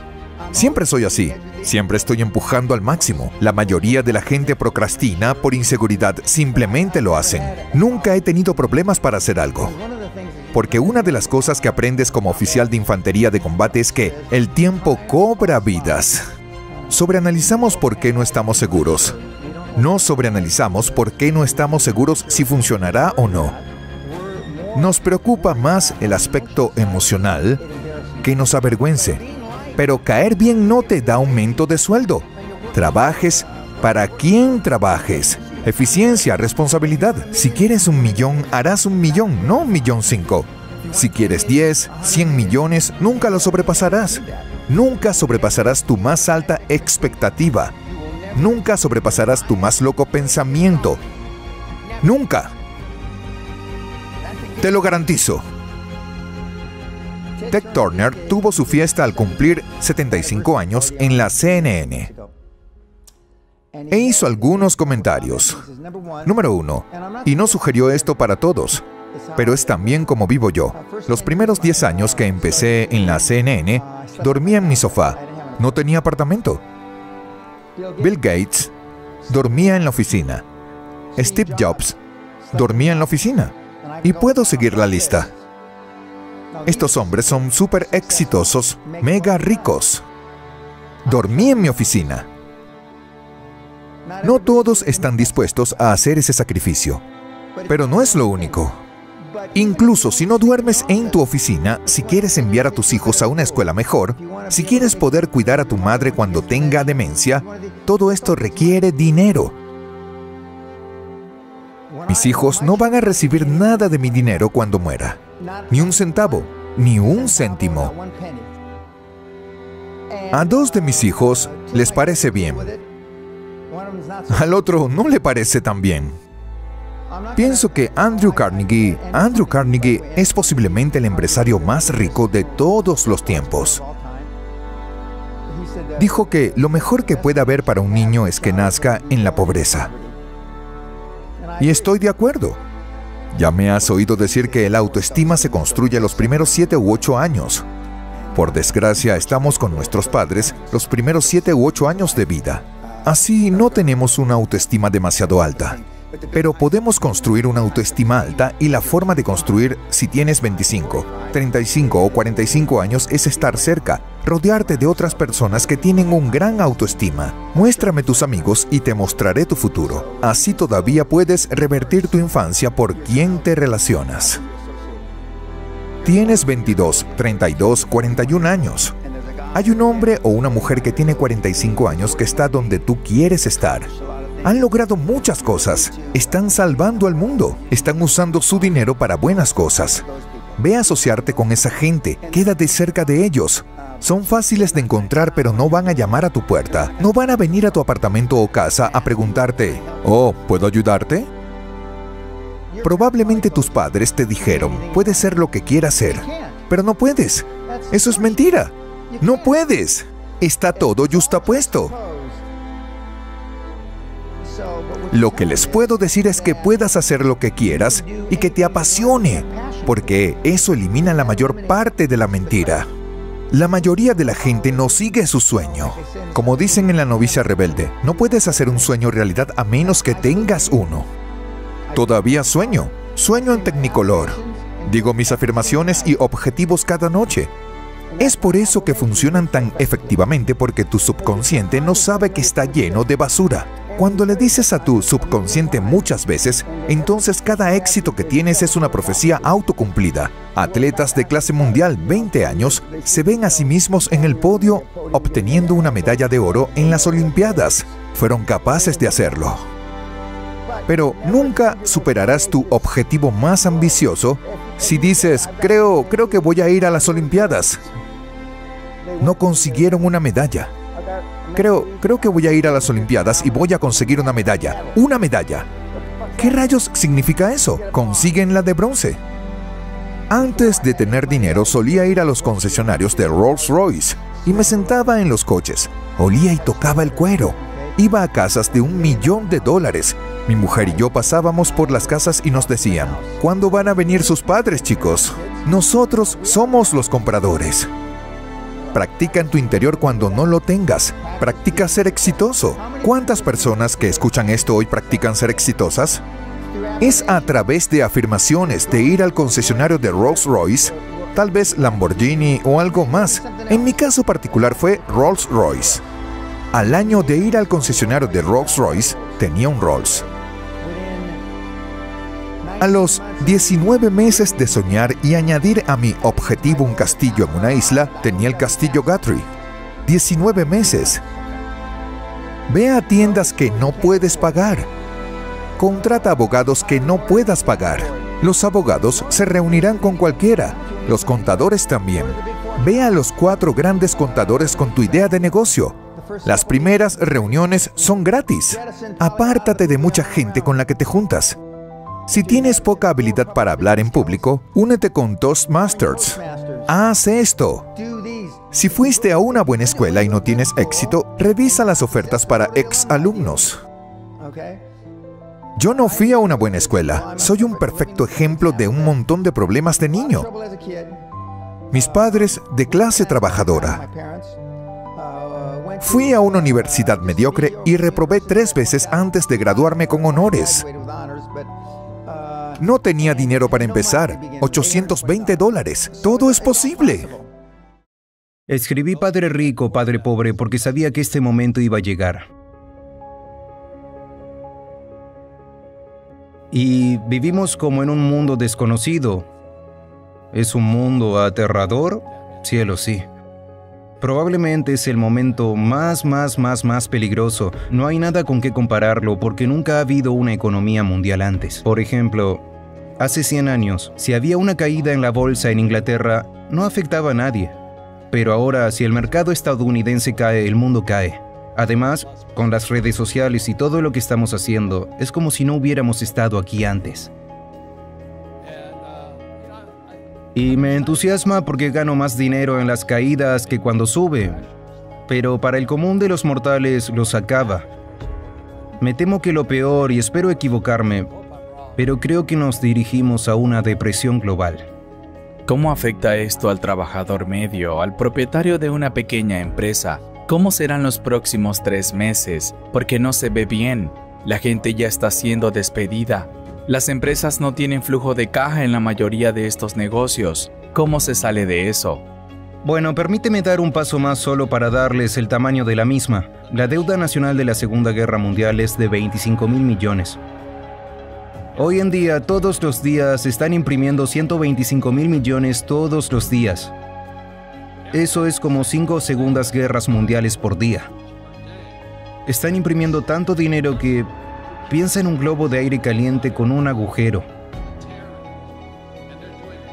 Siempre soy así. Siempre estoy empujando al máximo. La mayoría de la gente procrastina por inseguridad. Simplemente lo hacen. Nunca he tenido problemas para hacer algo. Porque una de las cosas que aprendes como oficial de infantería de combate es que el tiempo cobra vidas. Sobreanalizamos por qué no estamos seguros. No sobreanalizamos por qué no estamos seguros si funcionará o no. Nos preocupa más el aspecto emocional que nos avergüence. Pero caer bien no te da aumento de sueldo. Trabajes para quien trabajes. Eficiencia, responsabilidad. Si quieres 1 millón, harás 1 millón, no 1.500.000. Si quieres 10, 100 millones, nunca lo sobrepasarás. Nunca sobrepasarás tu más alta expectativa. Nunca sobrepasarás tu más loco pensamiento. Nunca. Te lo garantizo. Ted Turner tuvo su fiesta al cumplir 75 años en la CNN. E hizo algunos comentarios. Número 1. Y no sugirió esto para todos, pero es también como vivo yo. Los primeros 10 años que empecé en la CNN, dormía en mi sofá. No tenía apartamento. Bill Gates dormía en la oficina. Steve Jobs dormía en la oficina. Y puedo seguir la lista. Estos hombres son súper exitosos, mega ricos. Dormí en mi oficina. No todos están dispuestos a hacer ese sacrificio, pero no es lo único. Incluso si no duermes en tu oficina, si quieres enviar a tus hijos a una escuela mejor, si quieres poder cuidar a tu madre cuando tenga demencia, todo esto requiere dinero. Mis hijos no van a recibir nada de mi dinero cuando muera. Ni un centavo, ni un céntimo. A 2 de mis hijos les parece bien. Al otro no le parece tan bien. Pienso que Andrew Carnegie es posiblemente el empresario más rico de todos los tiempos. Dijo que lo mejor que puede haber para un niño es que nazca en la pobreza. Y estoy de acuerdo. Ya me has oído decir que la autoestima se construye los primeros 7 u 8 años. Por desgracia, estamos con nuestros padres los primeros 7 u 8 años de vida. Así no tenemos una autoestima demasiado alta. Pero podemos construir una autoestima alta y la forma de construir si tienes 25, 35 o 45 años es estar cerca, rodearte de otras personas que tienen un gran autoestima. Muéstrame tus amigos y te mostraré tu futuro. Así todavía puedes revertir tu infancia por quien te relacionas. Tienes 22, 32, 41 años. Hay un hombre o una mujer que tiene 45 años que está donde tú quieres estar. Han logrado muchas cosas. Están salvando al mundo. Están usando su dinero para buenas cosas. Ve a asociarte con esa gente. Quédate cerca de ellos. Son fáciles de encontrar, pero no van a llamar a tu puerta. No van a venir a tu apartamento o casa a preguntarte, «Oh, ¿puedo ayudarte?» Probablemente tus padres te dijeron, «Puedes ser lo que quieras ser». Pero no puedes. Eso es mentira. No puedes. Está todo yustapuesto. Lo que les puedo decir es que puedas hacer lo que quieras y que te apasione, porque eso elimina la mayor parte de la mentira. La mayoría de la gente no sigue su sueño. Como dicen en La novicia rebelde, no puedes hacer un sueño realidad a menos que tengas uno. Todavía sueño en Technicolor. Digo mis afirmaciones y objetivos cada noche. Es por eso que funcionan tan efectivamente, porque tu subconsciente no sabe que está lleno de basura. Cuando le dices a tu subconsciente muchas veces, entonces cada éxito que tienes es una profecía autocumplida. Atletas de clase mundial, 20 años, se ven a sí mismos en el podio obteniendo una medalla de oro en las Olimpiadas. Fueron capaces de hacerlo. Pero nunca superarás tu objetivo más ambicioso Si dices, creo que voy a ir a las Olimpiadas, no consiguieron una medalla. Creo que voy a ir a las Olimpiadas y voy a conseguir una medalla. ¡Una medalla! ¿Qué rayos significa eso? Consiguen la de bronce. Antes de tener dinero solía ir a los concesionarios de Rolls-Royce y me sentaba en los coches. Olía y tocaba el cuero. Iba a casas de $1.000.000. Mi mujer y yo pasábamos por las casas y nos decían, ¿cuándo van a venir sus padres, chicos? Nosotros somos los compradores. Practica en tu interior cuando no lo tengas. Practica ser exitoso. ¿Cuántas personas que escuchan esto hoy practican ser exitosas? Es a través de afirmaciones, de ir al concesionario de Rolls-Royce, tal vez Lamborghini o algo más. En mi caso particular fue Rolls-Royce. Al año de ir al concesionario de Rolls-Royce, tenía un Rolls. A los 19 meses de soñar y añadir a mi objetivo un castillo en una isla, tenía el castillo Guthrie. 19 meses. Ve a tiendas que no puedes pagar. Contrata abogados que no puedas pagar. Los abogados se reunirán con cualquiera. Los contadores también. Ve a los 4 grandes contadores con tu idea de negocio. Las primeras reuniones son gratis. Apártate de mucha gente con la que te juntas. Si tienes poca habilidad para hablar en público, únete con Toastmasters. Haz esto. Si fuiste a una buena escuela y no tienes éxito, revisa las ofertas para exalumnos. Yo no fui a una buena escuela. Soy un perfecto ejemplo de un montón de problemas de niño. Mis padres de clase trabajadora. Fui a una universidad mediocre y reprobé 3 veces antes de graduarme con honores. No tenía dinero para empezar. $820. Todo es posible. Escribí Padre Rico, Padre Pobre porque sabía que este momento iba a llegar. Y vivimos como en un mundo desconocido. ¿Es un mundo aterrador? Cielo, sí. Probablemente es el momento más peligroso. No hay nada con qué compararlo porque nunca ha habido una economía mundial antes. Por ejemplo, hace 100 años, si había una caída en la bolsa en Inglaterra, no afectaba a nadie. Pero ahora, si el mercado estadounidense cae, el mundo cae. Además, con las redes sociales y todo lo que estamos haciendo, es como si no hubiéramos estado aquí antes. Y me entusiasma porque gano más dinero en las caídas que cuando sube. Pero para el común de los mortales los acaba. Me temo que lo peor, y espero equivocarme, pero creo que nos dirigimos a una depresión global. ¿Cómo afecta esto al trabajador medio, al propietario de una pequeña empresa? ¿Cómo serán los próximos 3 meses? Porque no se ve bien. La gente ya está siendo despedida. Las empresas no tienen flujo de caja en la mayoría de estos negocios. ¿Cómo se sale de eso? Bueno, permíteme dar un paso más solo para darles el tamaño de la misma. La deuda nacional de la Segunda Guerra Mundial es de 25.000 millones. Hoy en día, todos los días, están imprimiendo 125.000 millones todos los días. Eso es como 5 segundas guerras mundiales por día. Están imprimiendo tanto dinero que piensa en un globo de aire caliente con un agujero.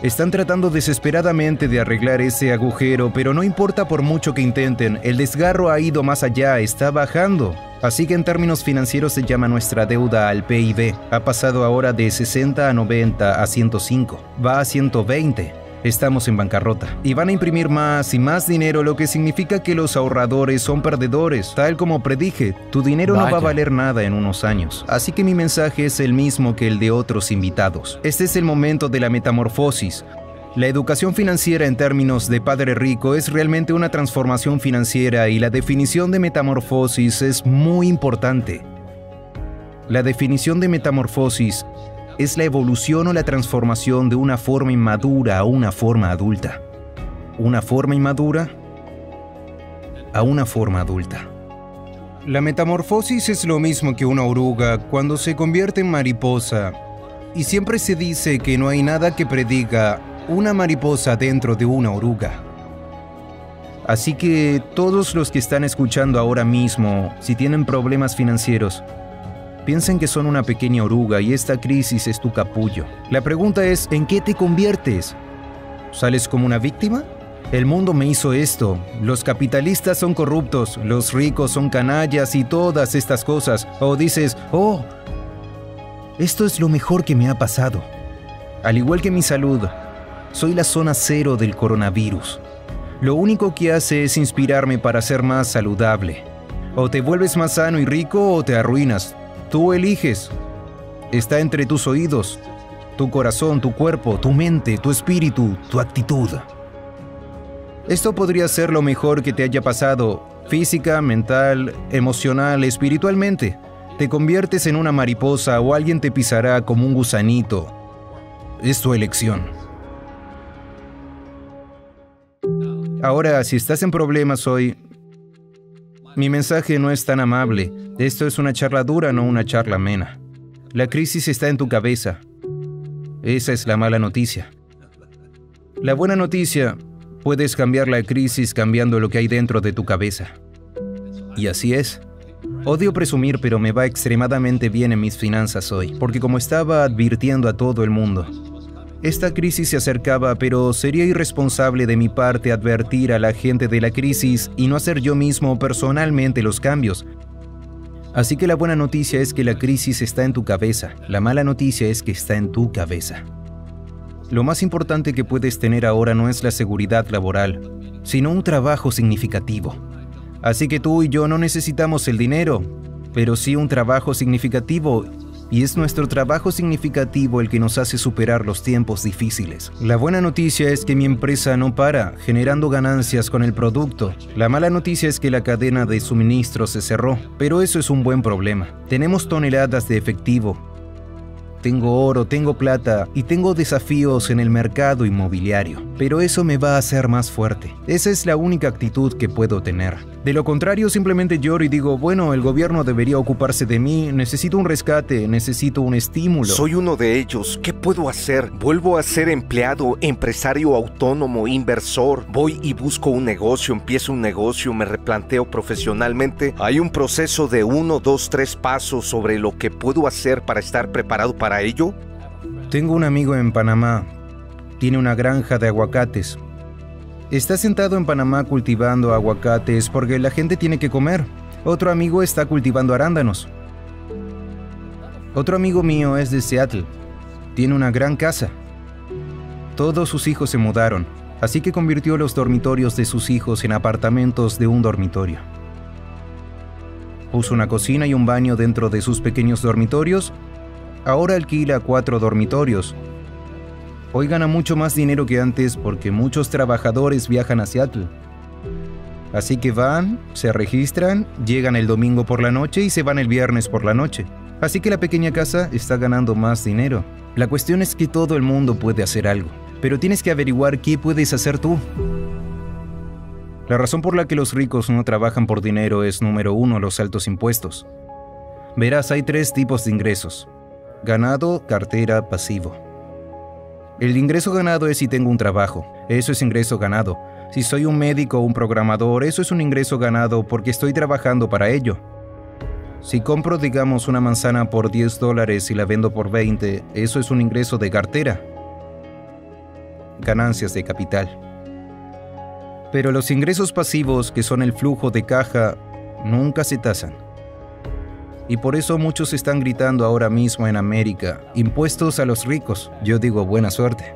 Están tratando desesperadamente de arreglar ese agujero, pero no importa por mucho que intenten, el desgarro ha ido más allá, está bajando. Así que en términos financieros se llama nuestra deuda al PIB. Ha pasado ahora de 60 a 90 a 105. Va a 120. Estamos en bancarrota. Y van a imprimir más y más dinero, lo que significa que los ahorradores son perdedores. Tal como predije, tu dinero no va a valer nada en unos años. Así que mi mensaje es el mismo que el de otros invitados. Este es el momento de la metamorfosis. La educación financiera en términos de Padre Rico es realmente una transformación financiera y la definición de metamorfosis es muy importante. La definición de metamorfosis es la evolución o la transformación de una forma inmadura a una forma adulta. Una forma inmadura a una forma adulta. La metamorfosis es lo mismo que una oruga cuando se convierte en mariposa. Y siempre se dice que no hay nada que prediga una mariposa dentro de una oruga. Así que todos los que están escuchando ahora mismo, si tienen problemas financieros, Piensen que son una pequeña oruga y esta crisis es tu capullo. La pregunta es, ¿en qué te conviertes? ¿Sales como una víctima? El mundo me hizo esto, los capitalistas son corruptos, los ricos son canallas y todas estas cosas. O dices, oh, esto es lo mejor que me ha pasado. Al igual que mi salud, soy la zona cero del coronavirus. Lo único que hace es inspirarme para ser más saludable. O te vuelves más sano y rico o te arruinas. Tú eliges. Está entre tus oídos, tu corazón, tu cuerpo, tu mente, tu espíritu, tu actitud. Esto podría ser lo mejor que te haya pasado, física, mental, emocional, espiritualmente. Te conviertes en una mariposa o alguien te pisará como un gusanito. Es tu elección. Ahora, si estás en problemas hoy, mi mensaje no es tan amable. Esto es una charla dura, no una charla amena. La crisis está en tu cabeza. Esa es la mala noticia. La buena noticia, puedes cambiar la crisis cambiando lo que hay dentro de tu cabeza. Y así es. Odio presumir, pero me va extremadamente bien en mis finanzas hoy, porque como estaba advirtiendo a todo el mundo, esta crisis se acercaba, pero sería irresponsable de mi parte advertir a la gente de la crisis y no hacer yo mismo personalmente los cambios. Así que la buena noticia es que la crisis está en tu cabeza, la mala noticia es que está en tu cabeza. Lo más importante que puedes tener ahora no es la seguridad laboral, sino un trabajo significativo. Así que tú y yo no necesitamos el dinero, pero sí un trabajo significativo, y es nuestro trabajo significativo el que nos hace superar los tiempos difíciles. La buena noticia es que mi empresa no para, generando ganancias con el producto. La mala noticia es que la cadena de suministro se cerró, pero eso es un buen problema. Tenemos toneladas de efectivo. Tengo oro, tengo plata y tengo desafíos en el mercado inmobiliario, pero eso me va a hacer más fuerte. Esa es la única actitud que puedo tener. De lo contrario, simplemente lloro y digo, bueno, el gobierno debería ocuparse de mí, necesito un rescate, necesito un estímulo. Soy uno de ellos, ¿qué puedo hacer? ¿Vuelvo a ser empleado, empresario autónomo, inversor? ¿Voy y busco un negocio, empiezo un negocio, me replanteo profesionalmente? Hay un proceso de 1, 2, 3 pasos sobre lo que puedo hacer para estar preparado para ello. Tengo un amigo en Panamá, tiene una granja de aguacates. Está sentado en Panamá cultivando aguacates porque la gente tiene que comer. Otro amigo está cultivando arándanos. Otro amigo mío es de Seattle. Tiene una gran casa. Todos sus hijos se mudaron, así que convirtió los dormitorios de sus hijos en apartamentos de un dormitorio. Puso una cocina y un baño dentro de sus pequeños dormitorios. Ahora alquila 4 dormitorios. Hoy gana mucho más dinero que antes porque muchos trabajadores viajan a Seattle. Así que van, se registran, llegan el domingo por la noche y se van el viernes por la noche. Así que la pequeña casa está ganando más dinero. La cuestión es que todo el mundo puede hacer algo, pero tienes que averiguar qué puedes hacer tú. La razón por la que los ricos no trabajan por dinero es, número 1, los altos impuestos. Verás, hay 3 tipos de ingresos: ganado, cartera, pasivo. El ingreso ganado es si tengo un trabajo, eso es ingreso ganado. Si soy un médico o un programador, eso es un ingreso ganado porque estoy trabajando para ello. Si compro, digamos, una manzana por $10 y la vendo por 20, eso es un ingreso de cartera. Ganancias de capital. Pero los ingresos pasivos, que son el flujo de caja, nunca se tasan. Y por eso muchos están gritando ahora mismo en América, impuestos a los ricos. Yo digo, buena suerte.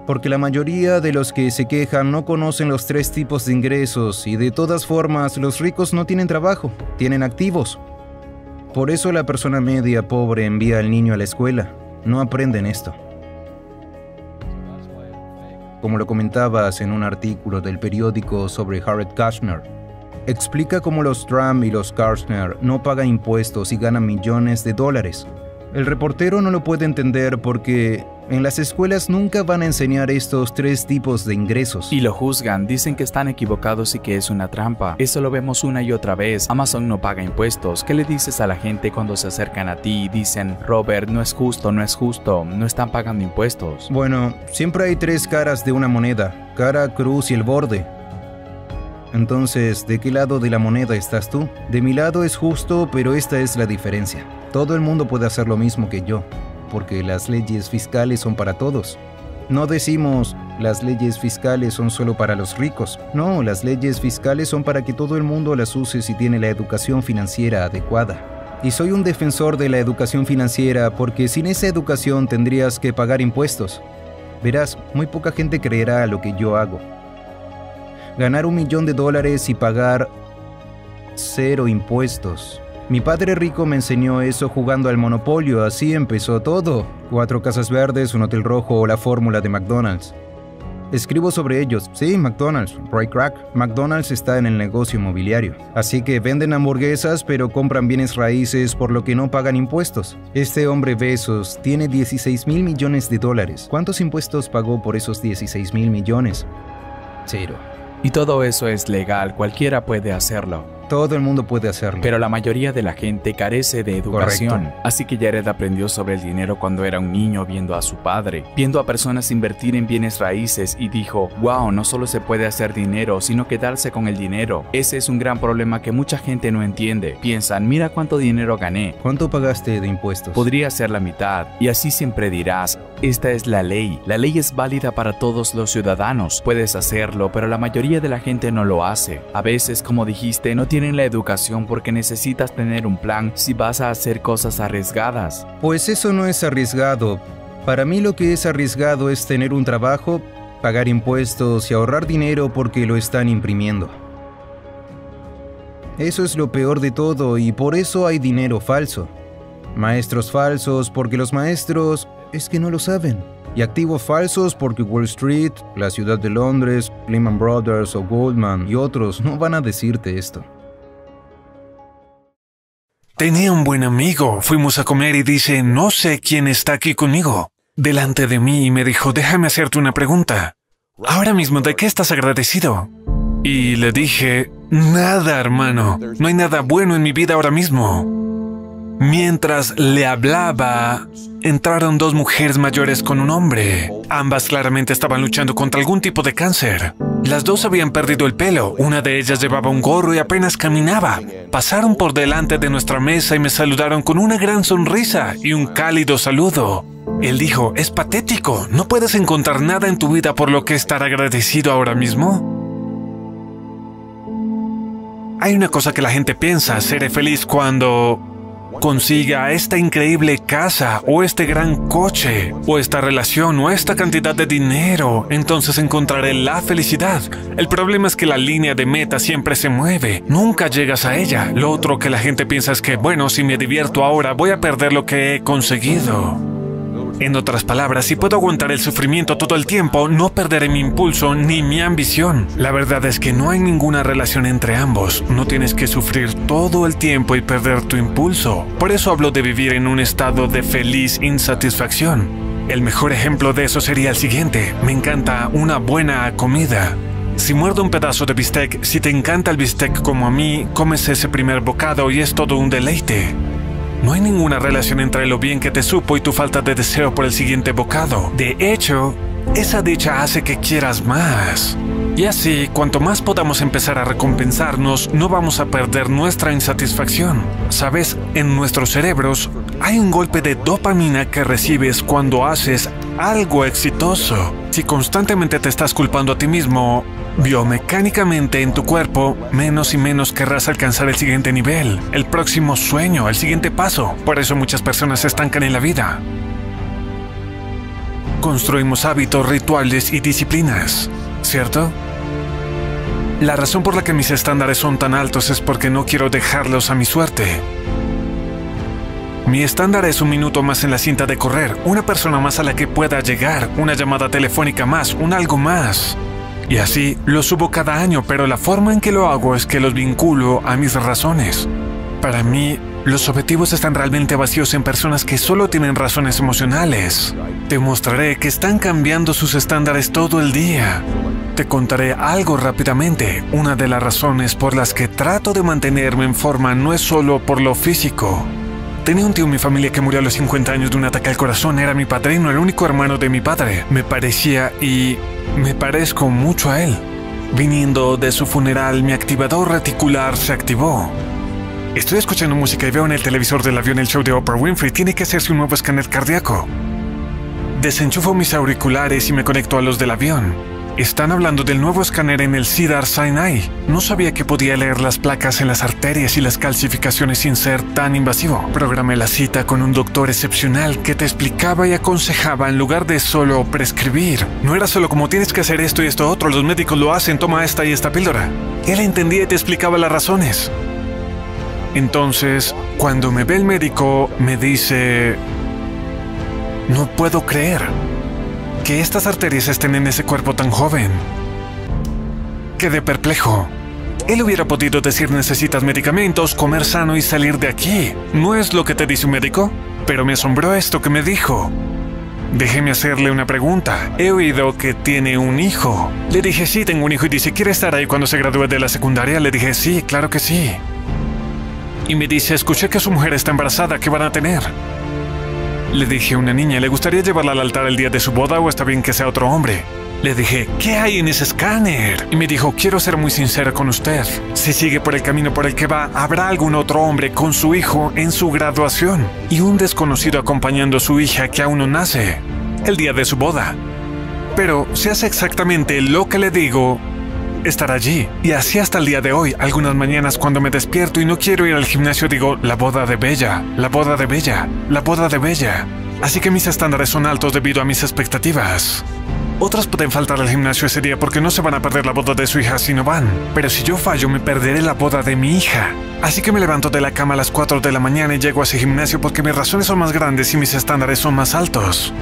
Porque la mayoría de los que se quejan no conocen los 3 tipos de ingresos y de todas formas los ricos no tienen trabajo, tienen activos. Por eso la persona media pobre envía al niño a la escuela, no aprenden esto. Como lo comentabas en un artículo del periódico sobre Jared Kushner, explica cómo los Trump y los Kushner no pagan impuestos y ganan millones de dólares. El reportero no lo puede entender porque en las escuelas nunca van a enseñar estos 3 tipos de ingresos. Y lo juzgan, dicen que están equivocados y que es una trampa. Eso lo vemos una y otra vez. Amazon no paga impuestos. ¿Qué le dices a la gente cuando se acercan a ti y dicen, Robert, no es justo, no están pagando impuestos? Bueno, siempre hay 3 caras de una moneda: cara, cruz y el borde. Entonces, ¿de qué lado de la moneda estás tú? De mi lado es justo, pero esta es la diferencia. Todo el mundo puede hacer lo mismo que yo, porque las leyes fiscales son para todos. No decimos, las leyes fiscales son solo para los ricos. No, las leyes fiscales son para que todo el mundo las use si tiene la educación financiera adecuada. Y soy un defensor de la educación financiera porque sin esa educación tendrías que pagar impuestos. Verás, muy poca gente creerá lo que yo hago. Ganar $1 millón y pagar 0 impuestos. Mi padre rico me enseñó eso jugando al Monopolio, así empezó todo. 4 casas verdes, un hotel rojo o la fórmula de McDonald's. Escribo sobre ellos. Sí, McDonald's, Ray Kroc. McDonald's está en el negocio inmobiliario. Así que venden hamburguesas pero compran bienes raíces por lo que no pagan impuestos. Este hombre Bezos tiene $16 mil millones. ¿Cuántos impuestos pagó por esos $16 mil millones? 0. Y todo eso es legal, cualquiera puede hacerlo. Todo el mundo puede hacerlo. Pero la mayoría de la gente carece de educación. Correcto. Así que Jared aprendió sobre el dinero cuando era un niño viendo a su padre, viendo a personas invertir en bienes raíces y dijo, wow, no solo se puede hacer dinero, sino quedarse con el dinero. Ese es un gran problema que mucha gente no entiende. Piensan, mira cuánto dinero gané. ¿Cuánto pagaste de impuestos? Podría ser la mitad. Y así siempre dirás, esta es la ley. La ley es válida para todos los ciudadanos. Puedes hacerlo, pero la mayoría de la gente no lo hace. A veces, como dijiste, no tienen la educación porque necesitas tener un plan si vas a hacer cosas arriesgadas. Pues eso no es arriesgado. Para mí lo que es arriesgado es tener un trabajo, pagar impuestos y ahorrar dinero porque lo están imprimiendo. Eso es lo peor de todo y por eso hay dinero falso. Maestros falsos porque los maestros es que no lo saben. Y activos falsos porque Wall Street, la ciudad de Londres, Lehman Brothers o Goldman y otros no van a decirte esto. Tenía un buen amigo, fuimos a comer y dice, no sé quién está aquí conmigo, delante de mí y me dijo, déjame hacerte una pregunta. Ahora mismo, ¿de qué estás agradecido? Y le dije, nada, hermano, no hay nada bueno en mi vida ahora mismo. Mientras le hablaba, entraron 2 mujeres mayores con un hombre. Ambas claramente estaban luchando contra algún tipo de cáncer. Las 2 habían perdido el pelo. Una de ellas llevaba un gorro y apenas caminaba. Pasaron por delante de nuestra mesa y me saludaron con una gran sonrisa y un cálido saludo. Él dijo, es patético. ¿No puedes encontrar nada en tu vida por lo que estar agradecido ahora mismo? Hay una cosa que la gente piensa, seré feliz cuando consiga esta increíble casa, o este gran coche, o esta relación, o esta cantidad de dinero, entonces encontraré la felicidad. El problema es que la línea de meta siempre se mueve, nunca llegas a ella. Lo otro que la gente piensa es que, bueno, si me divierto ahora, voy a perder lo que he conseguido. En otras palabras, si puedo aguantar el sufrimiento todo el tiempo, no perderé mi impulso ni mi ambición. La verdad es que no hay ninguna relación entre ambos. No tienes que sufrir todo el tiempo y perder tu impulso. Por eso hablo de vivir en un estado de feliz insatisfacción. El mejor ejemplo de eso sería el siguiente. Me encanta una buena comida. Si muerdo un pedazo de bistec, si te encanta el bistec como a mí, comes ese primer bocado y es todo un deleite. No hay ninguna relación entre lo bien que te supo y tu falta de deseo por el siguiente bocado. De hecho, esa dicha hace que quieras más. Y así, cuanto más podamos empezar a recompensarnos, no vamos a perder nuestra insatisfacción. ¿Sabes? En nuestros cerebros hay un golpe de dopamina que recibes cuando haces algo exitoso. Si constantemente te estás culpando a ti mismo, biomecánicamente en tu cuerpo, menos y menos querrás alcanzar el siguiente nivel, el próximo sueño, el siguiente paso. Por eso muchas personas se estancan en la vida. Construimos hábitos, rituales y disciplinas, ¿cierto? La razón por la que mis estándares son tan altos es porque no quiero dejarlos a mi suerte. Mi estándar es 1 minuto más en la cinta de correr, una persona más a la que pueda llegar, una llamada telefónica más, un algo más. Y así lo subo cada año, pero la forma en que lo hago es que los vinculo a mis razones. Para mí, los objetivos están realmente vacíos en personas que solo tienen razones emocionales. Te mostraré que están cambiando sus estándares todo el día. Te contaré algo rápidamente. Una de las razones por las que trato de mantenerme en forma no es solo por lo físico. Tenía un tío en mi familia que murió a los 50 años de un ataque al corazón. Era mi padrino, el único hermano de mi padre. Me parecía y me parezco mucho a él. Viniendo de su funeral, mi activador reticular se activó. Estoy escuchando música y veo en el televisor del avión el show de Oprah Winfrey. Tiene que hacerse un nuevo escáner cardíaco. Desenchufo mis auriculares y me conecto a los del avión. Están hablando del nuevo escáner en el Cedars-Sinai. No sabía que podía leer las placas en las arterias y las calcificaciones sin ser tan invasivo. Programé la cita con un doctor excepcional que te explicaba y aconsejaba en lugar de solo prescribir. No era solo como tienes que hacer esto y esto otro, los médicos lo hacen, toma esta y esta píldora. Él entendía y te explicaba las razones. Entonces, cuando me ve el médico, me dice: no puedo creer que estas arterias estén en ese cuerpo tan joven. Quedé perplejo. Él hubiera podido decir: necesitas medicamentos, comer sano y salir de aquí. ¿No es lo que te dice un médico? Pero me asombró esto que me dijo. Déjeme hacerle una pregunta. He oído que tiene un hijo. Le dije: sí, tengo un hijo. Y dice: ¿quiere estar ahí cuando se gradúe de la secundaria? Le dije: sí, claro que sí. Y me dice: escuché que su mujer está embarazada, ¿qué van a tener? Le dije: una niña. ¿Le gustaría llevarla al altar el día de su boda o está bien que sea otro hombre? Le dije: ¿qué hay en ese escáner? Y me dijo: quiero ser muy sincera con usted. Si sigue por el camino por el que va, habrá algún otro hombre con su hijo en su graduación y un desconocido acompañando a su hija que aún no nace el día de su boda. Pero si hace exactamente lo que le digo, estar allí. Y así hasta el día de hoy. Algunas mañanas cuando me despierto y no quiero ir al gimnasio digo: la boda de Bella, la boda de Bella, la boda de Bella. Así que mis estándares son altos debido a mis expectativas. Otras pueden faltar al gimnasio ese día porque no se van a perder la boda de su hija si no van. Pero si yo fallo, me perderé la boda de mi hija. Así que me levanto de la cama a las 4 de la mañana y llego a ese gimnasio porque mis razones son más grandes y mis estándares son más altos.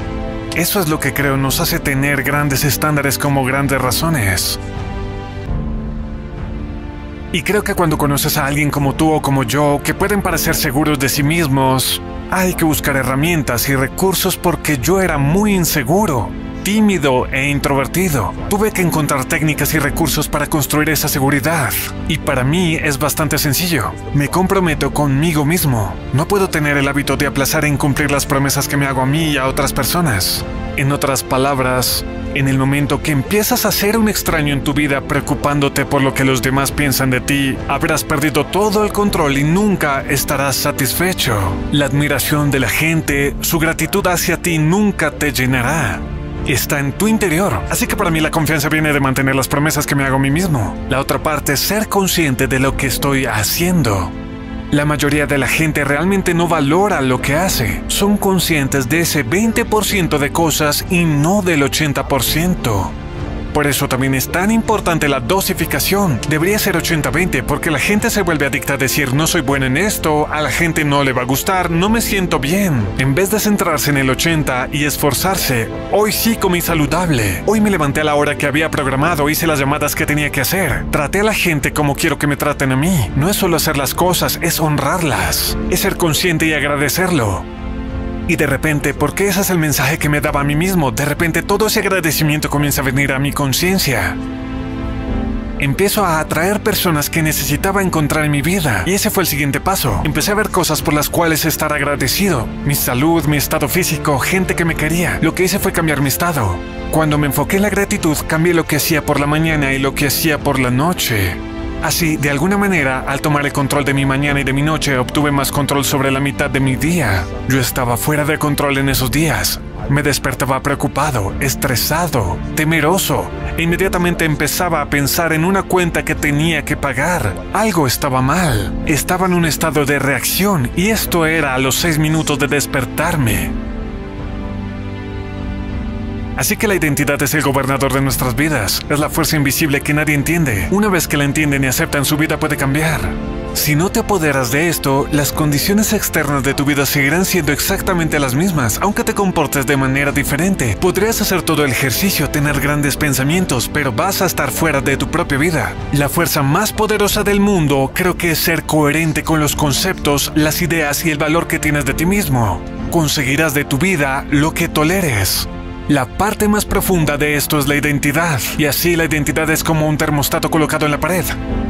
Eso es lo que creo nos hace tener grandes estándares como grandes razones. Y creo que cuando conoces a alguien como tú o como yo, que pueden parecer seguros de sí mismos, hay que buscar herramientas y recursos porque yo era muy inseguro, tímido e introvertido. Tuve que encontrar técnicas y recursos para construir esa seguridad. Y para mí es bastante sencillo. Me comprometo conmigo mismo. No puedo tener el hábito de aplazar en cumplir las promesas que me hago a mí y a otras personas. En otras palabras, en el momento que empiezas a ser un extraño en tu vida preocupándote por lo que los demás piensan de ti, habrás perdido todo el control y nunca estarás satisfecho. La admiración de la gente, su gratitud hacia ti nunca te llenará. Está en tu interior. Así que para mí la confianza viene de mantener las promesas que me hago a mí mismo. La otra parte es ser consciente de lo que estoy haciendo. La mayoría de la gente realmente no valora lo que hace. Son conscientes de ese 20% de cosas y no del 80%. Por eso también es tan importante la dosificación. Debería ser 80-20 porque la gente se vuelve adicta a decir: no soy bueno en esto, a la gente no le va a gustar, no me siento bien. En vez de centrarse en el 80 y esforzarse: hoy sí comí saludable, hoy me levanté a la hora que había programado, hice las llamadas que tenía que hacer, traté a la gente como quiero que me traten a mí. No es solo hacer las cosas, es honrarlas, es ser consciente y agradecerlo. Y de repente, porque ese es el mensaje que me daba a mí mismo, de repente todo ese agradecimiento comienza a venir a mi conciencia. Empiezo a atraer personas que necesitaba encontrar en mi vida. Y ese fue el siguiente paso. Empecé a ver cosas por las cuales estar agradecido. Mi salud, mi estado físico, gente que me quería. Lo que hice fue cambiar mi estado. Cuando me enfoqué en la gratitud, cambié lo que hacía por la mañana y lo que hacía por la noche. Así, de alguna manera, al tomar el control de mi mañana y de mi noche, obtuve más control sobre la mitad de mi día. Yo estaba fuera de control en esos días. Me despertaba preocupado, estresado, temeroso, e inmediatamente empezaba a pensar en una cuenta que tenía que pagar. Algo estaba mal. Estaba en un estado de reacción, y esto era a los 6 minutos de despertarme. Así que la identidad es el gobernador de nuestras vidas. Es la fuerza invisible que nadie entiende. Una vez que la entienden y aceptan, su vida puede cambiar. Si no te apoderas de esto, las condiciones externas de tu vida seguirán siendo exactamente las mismas, aunque te comportes de manera diferente. Podrías hacer todo el ejercicio, tener grandes pensamientos, pero vas a estar fuera de tu propia vida. La fuerza más poderosa del mundo creo que es ser coherente con los conceptos, las ideas y el valor que tienes de ti mismo. Conseguirás de tu vida lo que toleres. La parte más profunda de esto es la identidad, y así la identidad es como un termostato colocado en la pared.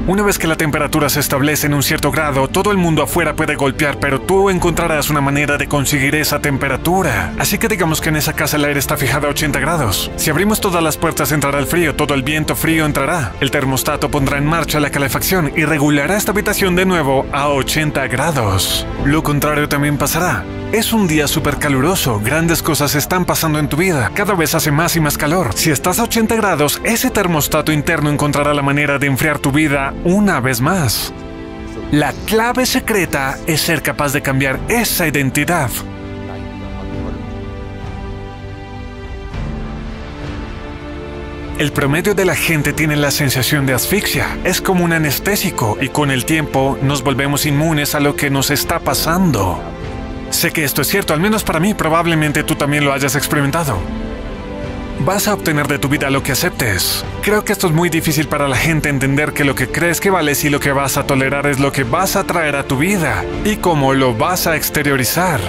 Una vez que la temperatura se establece en un cierto grado, todo el mundo afuera puede golpear, pero tú encontrarás una manera de conseguir esa temperatura. Así que digamos que en esa casa el aire está fijado a 80 grados. Si abrimos todas las puertas entrará el frío, todo el viento frío entrará. El termostato pondrá en marcha la calefacción y regulará esta habitación de nuevo a 80 grados. Lo contrario también pasará. Es un día súper caluroso, grandes cosas están pasando en tu vida, cada vez hace más y más calor. Si estás a 80 grados, ese termostato interno encontrará la manera de enfriar tu vida una vez más. La clave secreta es ser capaz de cambiar esa identidad. El promedio de la gente tiene la sensación de asfixia. Es como un anestésico y con el tiempo nos volvemos inmunes a lo que nos está pasando. Sé que esto es cierto, al menos para mí, probablemente tú también lo hayas experimentado. Vas a obtener de tu vida lo que aceptes. Creo que esto es muy difícil para la gente entender que lo que crees que vales y lo que vas a tolerar es lo que vas a traer a tu vida y cómo lo vas a exteriorizar.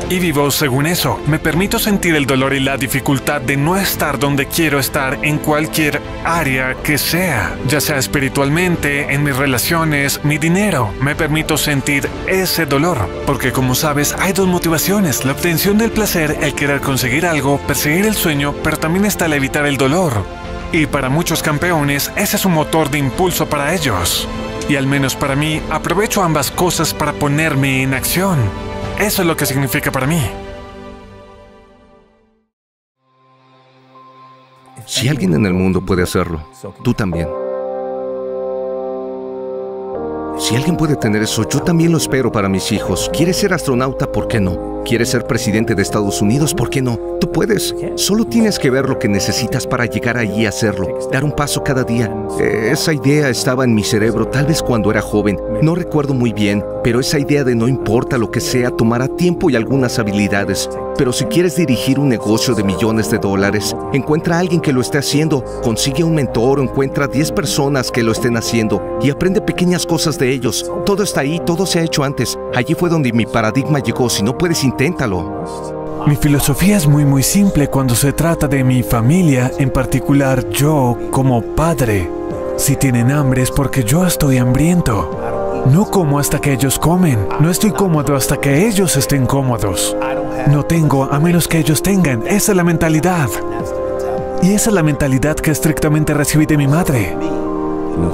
Y vivo según eso. Me permito sentir el dolor y la dificultad de no estar donde quiero estar en cualquier área que sea, ya sea espiritualmente, en mis relaciones, mi dinero. Me permito sentir ese dolor, porque como sabes, hay dos motivaciones: la obtención del placer, el querer conseguir algo, perseguir el sueño, pero también está el evitar el dolor. Y para muchos campeones, ese es un motor de impulso para ellos. Y al menos para mí, aprovecho ambas cosas para ponerme en acción. Eso es lo que significa para mí. Si alguien en el mundo puede hacerlo, tú también. Si alguien puede tener eso, yo también lo espero para mis hijos. ¿Quieres ser astronauta? ¿Por qué no? ¿Quieres ser presidente de Estados Unidos? ¿Por qué no? Tú puedes. Solo tienes que ver lo que necesitas para llegar allí a hacerlo. Dar un paso cada día. Esa idea estaba en mi cerebro tal vez cuando era joven. No recuerdo muy bien, pero esa idea de no importa lo que sea tomará tiempo y algunas habilidades. Pero si quieres dirigir un negocio de millones de dólares, encuentra a alguien que lo esté haciendo, consigue un mentor o encuentra 10 personas que lo estén haciendo y aprende pequeñas cosas de ellos. Todo está ahí, todo se ha hecho antes. Allí fue donde mi paradigma llegó. Si no puedes, inténtalo. Mi filosofía es muy simple cuando se trata de mi familia, en particular yo como padre. Si tienen hambre es porque yo estoy hambriento. No como hasta que ellos comen. No estoy cómodo hasta que ellos estén cómodos. No tengo a menos que ellos tengan. Esa es la mentalidad. Y esa es la mentalidad que estrictamente recibí de mi madre.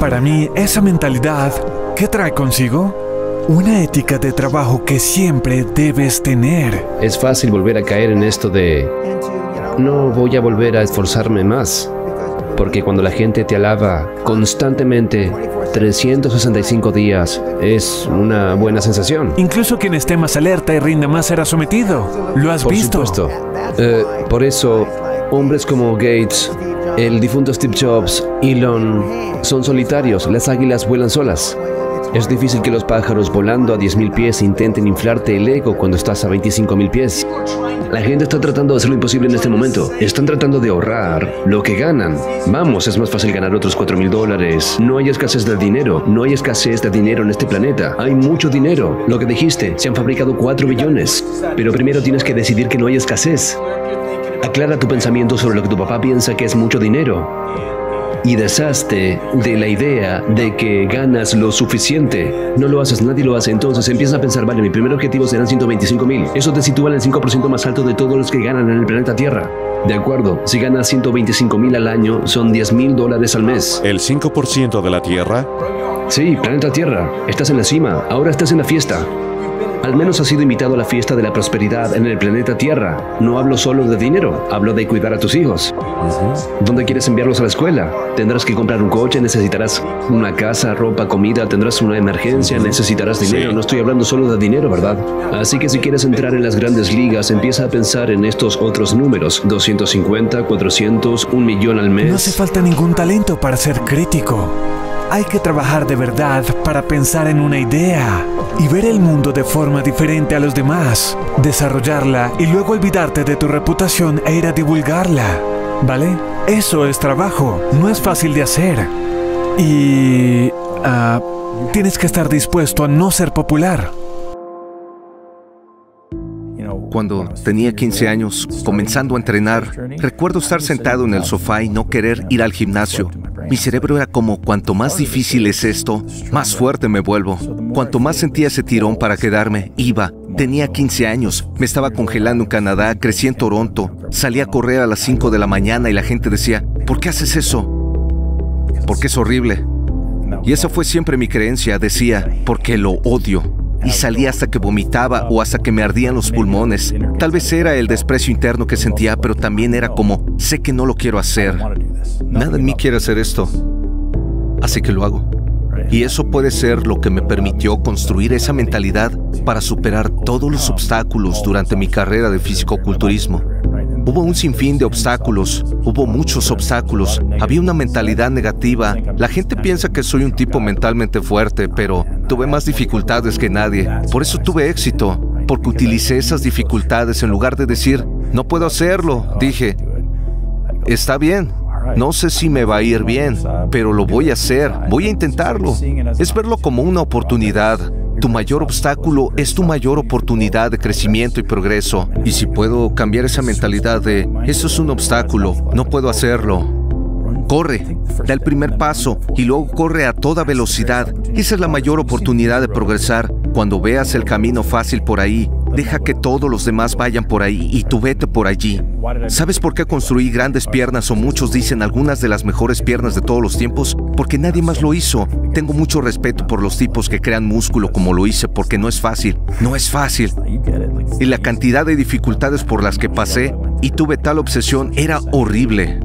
Para mí, esa mentalidad, ¿qué trae consigo? Una ética de trabajo que siempre debes tener. Es fácil volver a caer en esto de no voy a volver a esforzarme más. Porque cuando la gente te alaba constantemente 365 días es una buena sensación. Incluso quien esté más alerta y rinda más será sometido. ¿Lo has visto? Por supuesto. Por eso, hombres como Gates, el difunto Steve Jobs, Elon, son solitarios. Las águilas vuelan solas. Es difícil que los pájaros volando a 10.000 pies intenten inflarte el ego cuando estás a 25.000 pies. La gente está tratando de hacer lo imposible en este momento. Están tratando de ahorrar lo que ganan. Vamos, es más fácil ganar otros $4.000. No hay escasez de dinero. No hay escasez de dinero en este planeta. Hay mucho dinero. Lo que dijiste, se han fabricado 4 billones. Pero primero tienes que decidir que no hay escasez. Aclara tu pensamiento sobre lo que tu papá piensa que es mucho dinero. Y deshazte de la idea de que ganas lo suficiente. No lo haces, nadie lo hace. Entonces empiezas a pensar, vale, mi primer objetivo serán 125.000. Eso te sitúa en el 5% más alto de todos los que ganan en el planeta Tierra. De acuerdo, si ganas 125.000 al año, son $10.000 al mes. ¿El 5% de la Tierra? Sí, planeta Tierra. Estás en la cima, ahora estás en la fiesta. Al menos has sido invitado a la fiesta de la prosperidad en el planeta Tierra. No hablo solo de dinero, hablo de cuidar a tus hijos. ¿Dónde quieres enviarlos a la escuela? Tendrás que comprar un coche, necesitarás una casa, ropa, comida, tendrás una emergencia, necesitarás dinero. No estoy hablando solo de dinero, ¿verdad? Así que si quieres entrar en las grandes ligas, empieza a pensar en estos otros números. 250, 400, 1 millón al mes. No hace falta ningún talento para ser crítico. Hay que trabajar de verdad para pensar en una idea y ver el mundo de forma diferente a los demás, desarrollarla y luego olvidarte de tu reputación e ir a divulgarla, ¿vale? Eso es trabajo, no es fácil de hacer. Y tienes que estar dispuesto a no ser popular. Cuando tenía 15 años, comenzando a entrenar, recuerdo estar sentado en el sofá y no querer ir al gimnasio. Mi cerebro era como, cuanto más difícil es esto, más fuerte me vuelvo. Cuanto más sentía ese tirón para quedarme, iba. Tenía 15 años, me estaba congelando en Canadá, crecí en Toronto, salí a correr a las 5 de la mañana y la gente decía, ¿por qué haces eso? Porque es horrible. Y esa fue siempre mi creencia, decía, porque lo odio. Y salía hasta que vomitaba o hasta que me ardían los pulmones. Tal vez era el desprecio interno que sentía, pero también era como, sé que no lo quiero hacer. Nada en mí quiere hacer esto, así que lo hago. Y eso puede ser lo que me permitió construir esa mentalidad para superar todos los obstáculos durante mi carrera de fisicoculturismo. Hubo un sinfín de obstáculos, hubo muchos obstáculos, había una mentalidad negativa. La gente piensa que soy un tipo mentalmente fuerte, pero tuve más dificultades que nadie. Por eso tuve éxito, porque utilicé esas dificultades en lugar de decir, no puedo hacerlo. Dije, está bien, no sé si me va a ir bien, pero lo voy a hacer, voy a intentarlo. Es verlo como una oportunidad. Tu mayor obstáculo es tu mayor oportunidad de crecimiento y progreso. Y si puedo cambiar esa mentalidad de, eso es un obstáculo, no puedo hacerlo. Corre, da el primer paso y luego corre a toda velocidad. Esa es la mayor oportunidad de progresar. Cuando veas el camino fácil por ahí, deja que todos los demás vayan por ahí y tú vete por allí. ¿Sabes por qué construí grandes piernas o muchos dicen algunas de las mejores piernas de todos los tiempos? Porque nadie más lo hizo. Tengo mucho respeto por los tipos que crean músculo como lo hice, porque no es fácil. No es fácil. Y la cantidad de dificultades por las que pasé y tuve tal obsesión era horrible.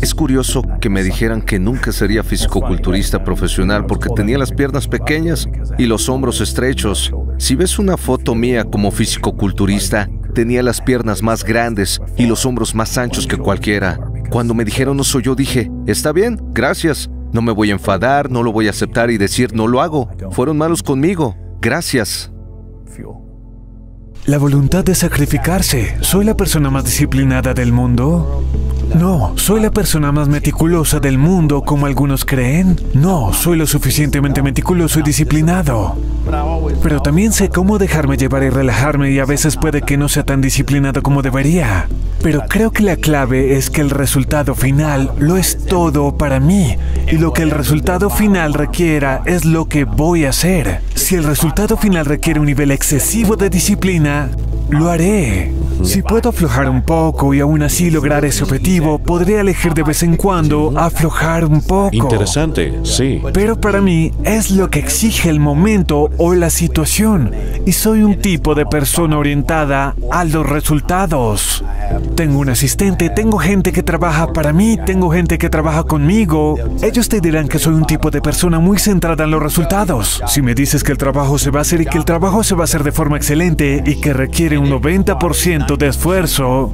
Es curioso que me dijeran que nunca sería fisicoculturista profesional porque tenía las piernas pequeñas y los hombros estrechos. Si ves una foto mía como fisicoculturista, tenía las piernas más grandes y los hombros más anchos que cualquiera. Cuando me dijeron no soy yo, dije, está bien, gracias. No me voy a enfadar, no lo voy a aceptar y decir no lo hago. Fueron malos conmigo. Gracias. La voluntad de sacrificarse. ¿Soy la persona más disciplinada del mundo? No. ¿Soy la persona más meticulosa del mundo como algunos creen? No. ¿Soy lo suficientemente meticuloso y disciplinado? Pero también sé cómo dejarme llevar y relajarme y a veces puede que no sea tan disciplinado como debería. Pero creo que la clave es que el resultado final lo es todo para mí. Y lo que el resultado final requiera es lo que voy a hacer. Si el resultado final requiere un nivel excesivo de disciplina, lo haré. Si puedo aflojar un poco y aún así lograr ese objetivo, podría elegir de vez en cuando aflojar un poco. Interesante, sí. Pero para mí es lo que exige el momento o la situación. Y soy un tipo de persona orientada a los resultados. Tengo un asistente, tengo gente que trabaja para mí, tengo gente que trabaja conmigo. Ellos te dirán que soy un tipo de persona muy centrada en los resultados. Si me dices que el trabajo se va a hacer y que el trabajo se va a hacer de forma excelente y que requiere un 90% de esfuerzo,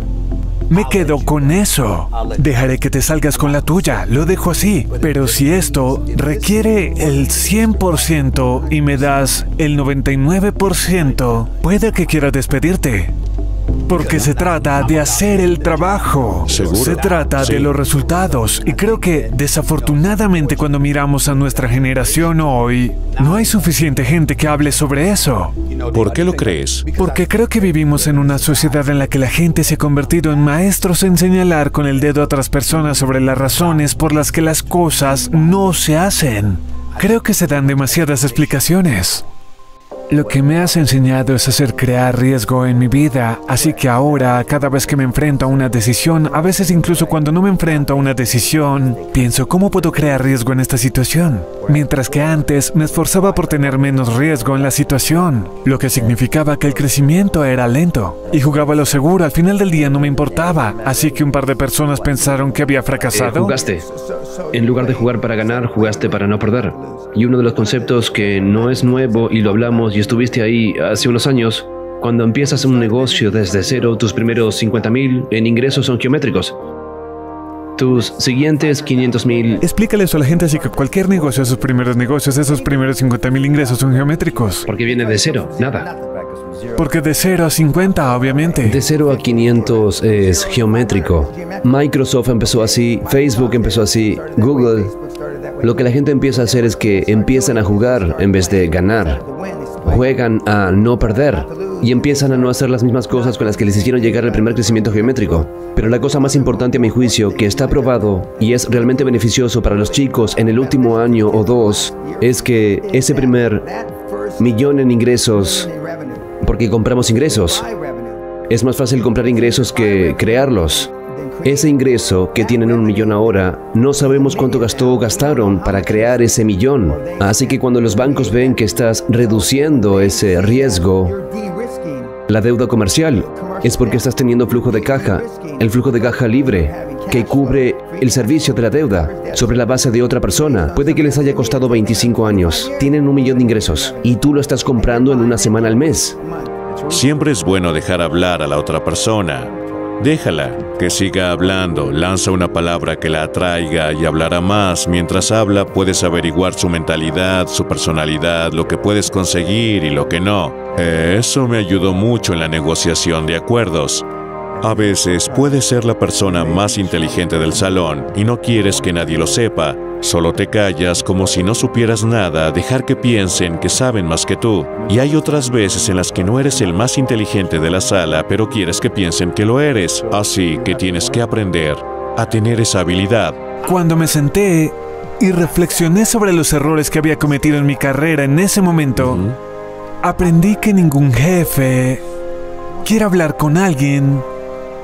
me quedo con eso. Dejaré que te salgas con la tuya, lo dejo así. Pero si esto requiere el 100% y me das el 99%, puede que quiera despedirte. Porque se trata de hacer el trabajo. ¿Seguro? Se trata de los resultados. Y creo que, desafortunadamente, cuando miramos a nuestra generación hoy, no hay suficiente gente que hable sobre eso. ¿Por qué lo crees? Porque creo que vivimos en una sociedad en la que la gente se ha convertido en maestros en señalar con el dedo a otras personas sobre las razones por las que las cosas no se hacen. Creo que se dan demasiadas explicaciones. Lo que me has enseñado es hacer crear riesgo en mi vida, así que ahora, cada vez que me enfrento a una decisión, a veces incluso cuando no me enfrento a una decisión, pienso ¿cómo puedo crear riesgo en esta situación? Mientras que antes me esforzaba por tener menos riesgo en la situación, lo que significaba que el crecimiento era lento. Y jugaba a lo seguro, al final del día no me importaba, así que un par de personas pensaron que había fracasado. Jugaste. En lugar de jugar para ganar, jugaste para no perder. Y uno de los conceptos que no es nuevo y lo hablamos y estuviste ahí hace unos años, cuando empiezas un negocio desde cero, tus primeros 50,000 en ingresos son geométricos. Tus siguientes 500,000... Explícale eso a la gente, así que cualquier negocio, esos primeros negocios, esos primeros 50,000 ingresos son geométricos. Porque viene de cero, nada. Porque de 0 a 50, obviamente. De 0 a 500 es geométrico. Microsoft empezó así, Facebook empezó así, Google. Lo que la gente empieza a hacer es que empiezan a jugar en vez de ganar. juegan a no perder y empiezan a no hacer las mismas cosas con las que les hicieron llegar al primer crecimiento geométrico. Pero la cosa más importante a mi juicio, que está probado y es realmente beneficioso para los chicos en el último año o dos, es que ese primer millón en ingresos, porque compramos ingresos, es más fácil comprar ingresos que crearlos. Ese ingreso que tienen 1 millón ahora, no sabemos cuánto gastó o gastaron para crear ese millón. Así que cuando los bancos ven que estás reduciendo ese riesgo, la deuda comercial, es porque estás teniendo flujo de caja, el flujo de caja libre, que cubre el servicio de la deuda sobre la base de otra persona. Puede que les haya costado 25 años. Tienen 1 millón de ingresos y tú lo estás comprando en 1 semana al mes. Siempre es bueno dejar hablar a la otra persona. Déjala, que siga hablando, lanza una palabra que la atraiga y hablará más. Mientras habla, puedes averiguar su mentalidad, su personalidad, lo que puedes conseguir y lo que no. Eso me ayudó mucho en la negociación de acuerdos. A veces puedes ser la persona más inteligente del salón y no quieres que nadie lo sepa. Solo te callas como si no supieras nada, dejar que piensen que saben más que tú. Y hay otras veces en las que no eres el más inteligente de la sala, pero quieres que piensen que lo eres. Así que tienes que aprender a tener esa habilidad. Cuando me senté y reflexioné sobre los errores que había cometido en mi carrera en ese momento, aprendí que ningún jefe quiere hablar con alguien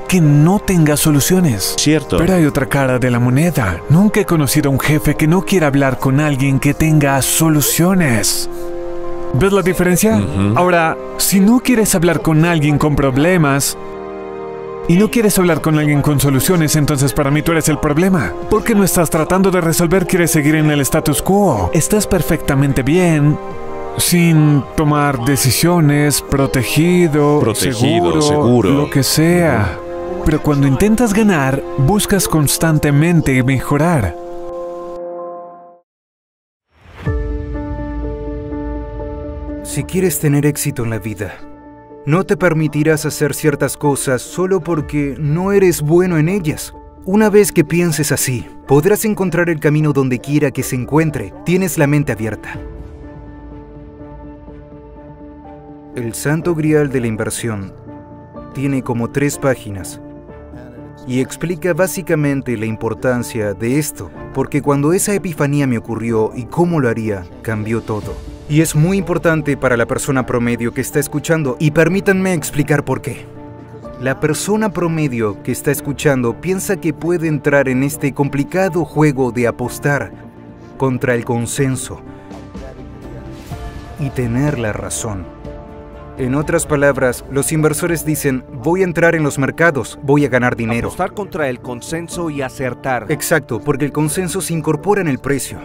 que no tenga soluciones. Cierto. Pero hay otra cara de la moneda. Nunca he conocido a un jefe que no quiera hablar con alguien que tenga soluciones. ¿Ves la diferencia? Ahora, si no quieres hablar con alguien con problemas y no quieres hablar con alguien con soluciones, entonces para mí tú eres el problema. Porque no estás tratando de resolver, quieres seguir en el status quo. Estás perfectamente bien sin tomar decisiones, protegido, seguro, lo que sea. Pero cuando intentas ganar, buscas constantemente mejorar. Si quieres tener éxito en la vida, no te permitirás hacer ciertas cosas solo porque no eres bueno en ellas. Una vez que pienses así, podrás encontrar el camino donde quiera que se encuentre. Tienes la mente abierta. El Santo Grial de la inversión tiene como 3 páginas y explica básicamente la importancia de esto, porque cuando esa epifanía me ocurrió y cómo lo haría, cambió todo. Y es muy importante para la persona promedio que está escuchando, y permítanme explicar por qué. La persona promedio que está escuchando piensa que puede entrar en este complicado juego de apostar contra el consenso y tener la razón. En otras palabras, los inversores dicen, voy a entrar en los mercados, voy a ganar dinero. Apostar contra el consenso y acertar. Exacto, porque el consenso se incorpora en el precio.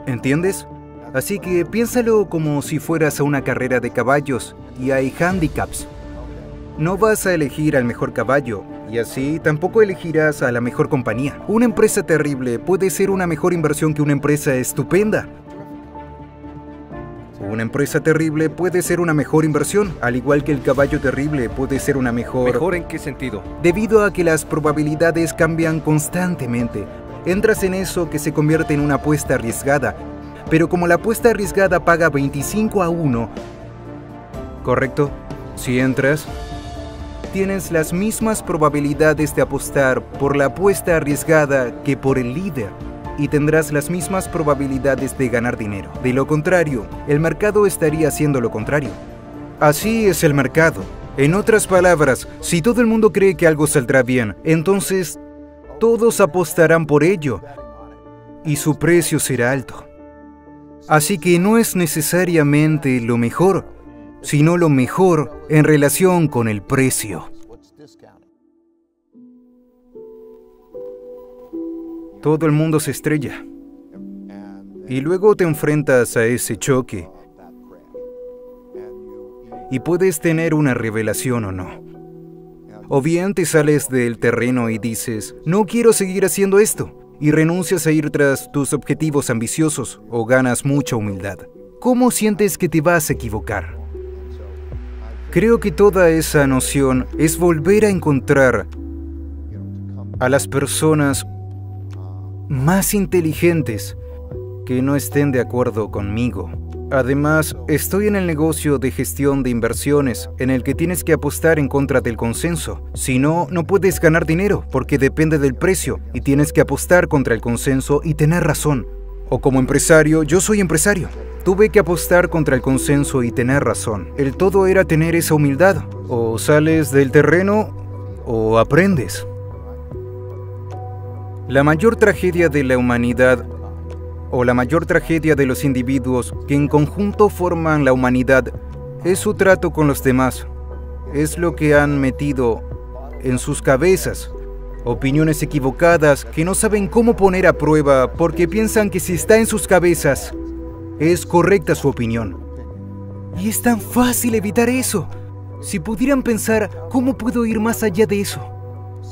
¿Entiendes? Así que piénsalo como si fueras a una carrera de caballos y hay handicaps. No vas a elegir al mejor caballo y así tampoco elegirás a la mejor compañía. Una empresa terrible puede ser una mejor inversión que una empresa estupenda. Una empresa terrible puede ser una mejor inversión, al igual que el caballo terrible puede ser una mejor... ¿Mejor en qué sentido? Debido a que las probabilidades cambian constantemente. Entras en eso que se convierte en una apuesta arriesgada, pero como la apuesta arriesgada paga 25-1, ¿correcto? Si entras, tienes las mismas probabilidades de apostar por la apuesta arriesgada que por el líder, y tendrás las mismas probabilidades de ganar dinero. De lo contrario, el mercado estaría haciendo lo contrario. Así es el mercado. En otras palabras, si todo el mundo cree que algo saldrá bien, entonces todos apostarán por ello y su precio será alto. Así que no es necesariamente lo mejor, sino lo mejor en relación con el precio. Todo el mundo se estrella. Y luego te enfrentas a ese choque. Y puedes tener una revelación o no. O bien te sales del terreno y dices, no quiero seguir haciendo esto. Y renuncias a ir tras tus objetivos ambiciosos o ganas mucha humildad. ¿Cómo sientes que te vas a equivocar? Creo que toda esa noción es volver a encontrar a las personas más inteligentes que no estén de acuerdo conmigo, Además, estoy en el negocio de gestión de inversiones, en el que tienes que apostar en contra del consenso. Si no, no puedes ganar dinero, porque depende del precio, y tienes que apostar contra el consenso y tener razón. O como empresario, yo soy empresario. Tuve que apostar contra el consenso y tener razón. El todo era tener esa humildad. O sales del terreno, o aprendes. La mayor tragedia de la humanidad, o la mayor tragedia de los individuos que en conjunto forman la humanidad, es su trato con los demás. Es lo que han metido en sus cabezas. Opiniones equivocadas que no saben cómo poner a prueba porque piensan que si está en sus cabezas, es correcta su opinión. Y es tan fácil evitar eso. Si pudieran pensar, ¿cómo puedo ir más allá de eso?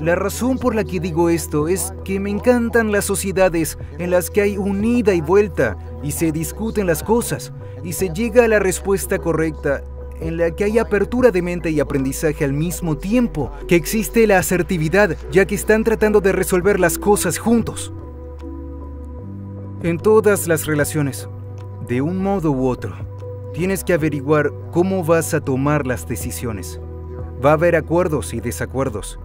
La razón por la que digo esto es que me encantan las sociedades en las que hay un ida y vuelta y se discuten las cosas y se llega a la respuesta correcta, en la que hay apertura de mente y aprendizaje al mismo tiempo, que existe la asertividad, ya que están tratando de resolver las cosas juntos. En todas las relaciones, de un modo u otro, tienes que averiguar cómo vas a tomar las decisiones. Va a haber acuerdos y desacuerdos.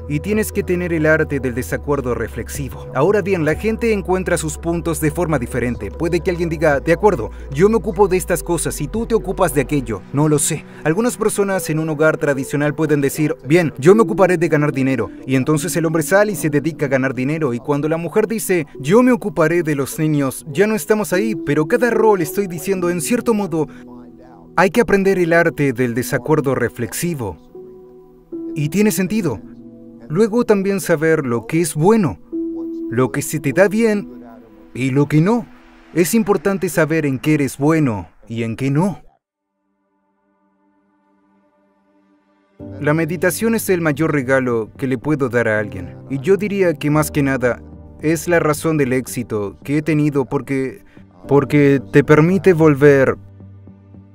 Y tienes que tener el arte del desacuerdo reflexivo. Ahora bien, la gente encuentra sus puntos de forma diferente. Puede que alguien diga, de acuerdo, yo me ocupo de estas cosas y tú te ocupas de aquello. No lo sé. Algunas personas en un hogar tradicional pueden decir, bien, yo me ocuparé de ganar dinero. Y entonces el hombre sale y se dedica a ganar dinero. Y cuando la mujer dice, yo me ocuparé de los niños, ya no estamos ahí. Pero cada rol, estoy diciendo, en cierto modo, hay que aprender el arte del desacuerdo reflexivo. Y tiene sentido. Luego también saber lo que es bueno, lo que se te da bien y lo que no. Es importante saber en qué eres bueno y en qué no. La meditación es el mayor regalo que le puedo dar a alguien. Y yo diría que más que nada es la razón del éxito que he tenido porque te permite volver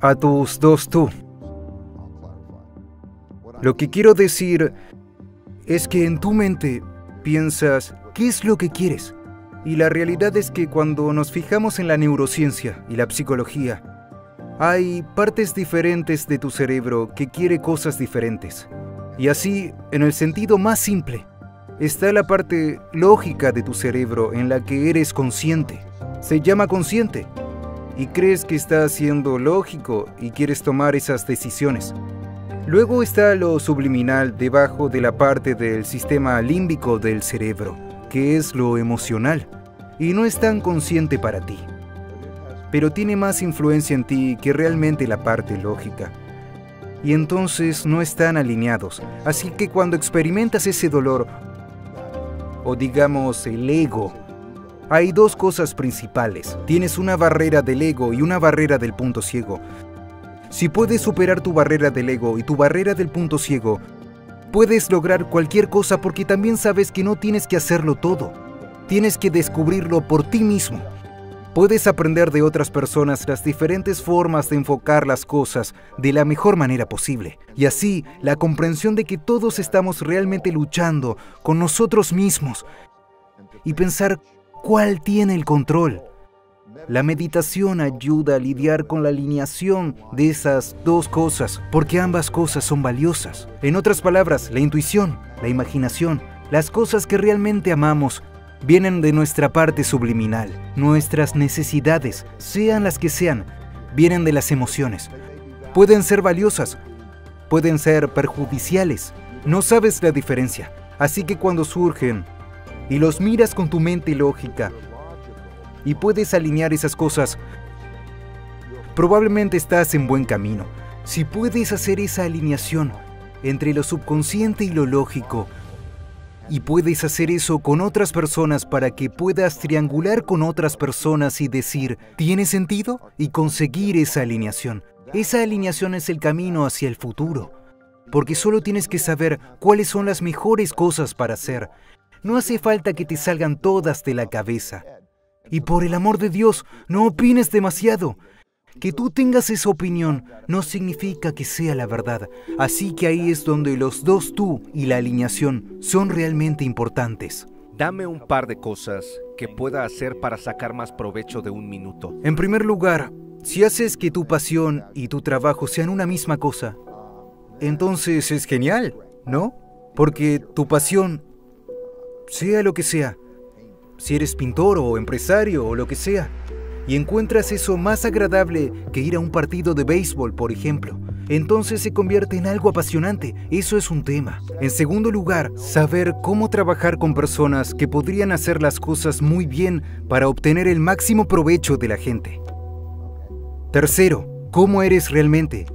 a tus dos tú. Lo que quiero decir es que en tu mente piensas qué es lo que quieres. Y la realidad es que cuando nos fijamos en la neurociencia y la psicología, hay partes diferentes de tu cerebro que quiere cosas diferentes. Y así, en el sentido más simple, está la parte lógica de tu cerebro en la que eres consciente. Se llama consciente. Y crees que está siendo lógico y quieres tomar esas decisiones. Luego está lo subliminal debajo de la parte del sistema límbico del cerebro, que es lo emocional, y no es tan consciente para ti. Pero tiene más influencia en ti que realmente la parte lógica. Y entonces no están alineados, así que cuando experimentas ese dolor, o digamos el ego, hay dos cosas principales. Tienes una barrera del ego y una barrera del punto ciego. Si puedes superar tu barrera del ego y tu barrera del punto ciego, puedes lograr cualquier cosa porque también sabes que no tienes que hacerlo todo. Tienes que descubrirlo por ti mismo. Puedes aprender de otras personas las diferentes formas de enfocar las cosas de la mejor manera posible. Y así, la comprensión de que todos estamos realmente luchando con nosotros mismos y pensar cuál tiene el control. La meditación ayuda a lidiar con la alineación de esas dos cosas, porque ambas cosas son valiosas. En otras palabras, la intuición, la imaginación, las cosas que realmente amamos, vienen de nuestra parte subliminal. Nuestras necesidades, sean las que sean, vienen de las emociones. Pueden ser valiosas, pueden ser perjudiciales. No sabes la diferencia, así que cuando surgen y los miras con tu mente lógica, y puedes alinear esas cosas, probablemente estás en buen camino. Si puedes hacer esa alineación entre lo subconsciente y lo lógico, y puedes hacer eso con otras personas para que puedas triangular con otras personas y decir, ¿tiene sentido? Y conseguir esa alineación. Esa alineación es el camino hacia el futuro, porque solo tienes que saber cuáles son las mejores cosas para hacer. No hace falta que te salgan todas de la cabeza. Y por el amor de Dios, no opines demasiado. Que tú tengas esa opinión no significa que sea la verdad. Así que ahí es donde los dos tú y la alineación son realmente importantes. Dame un par de cosas que pueda hacer para sacar más provecho de un minuto. En primer lugar, Si haces que tu pasión y tu trabajo sean una misma cosa, entonces es genial, ¿no? Porque tu pasión, sea lo que sea, si eres pintor o empresario o lo que sea, y encuentras eso más agradable que ir a un partido de béisbol, por ejemplo, entonces se convierte en algo apasionante. Eso es un tema. En segundo lugar, saber cómo trabajar con personas que podrían hacer las cosas muy bien para obtener el máximo provecho de la gente. Tercero, ¿cómo eres realmente?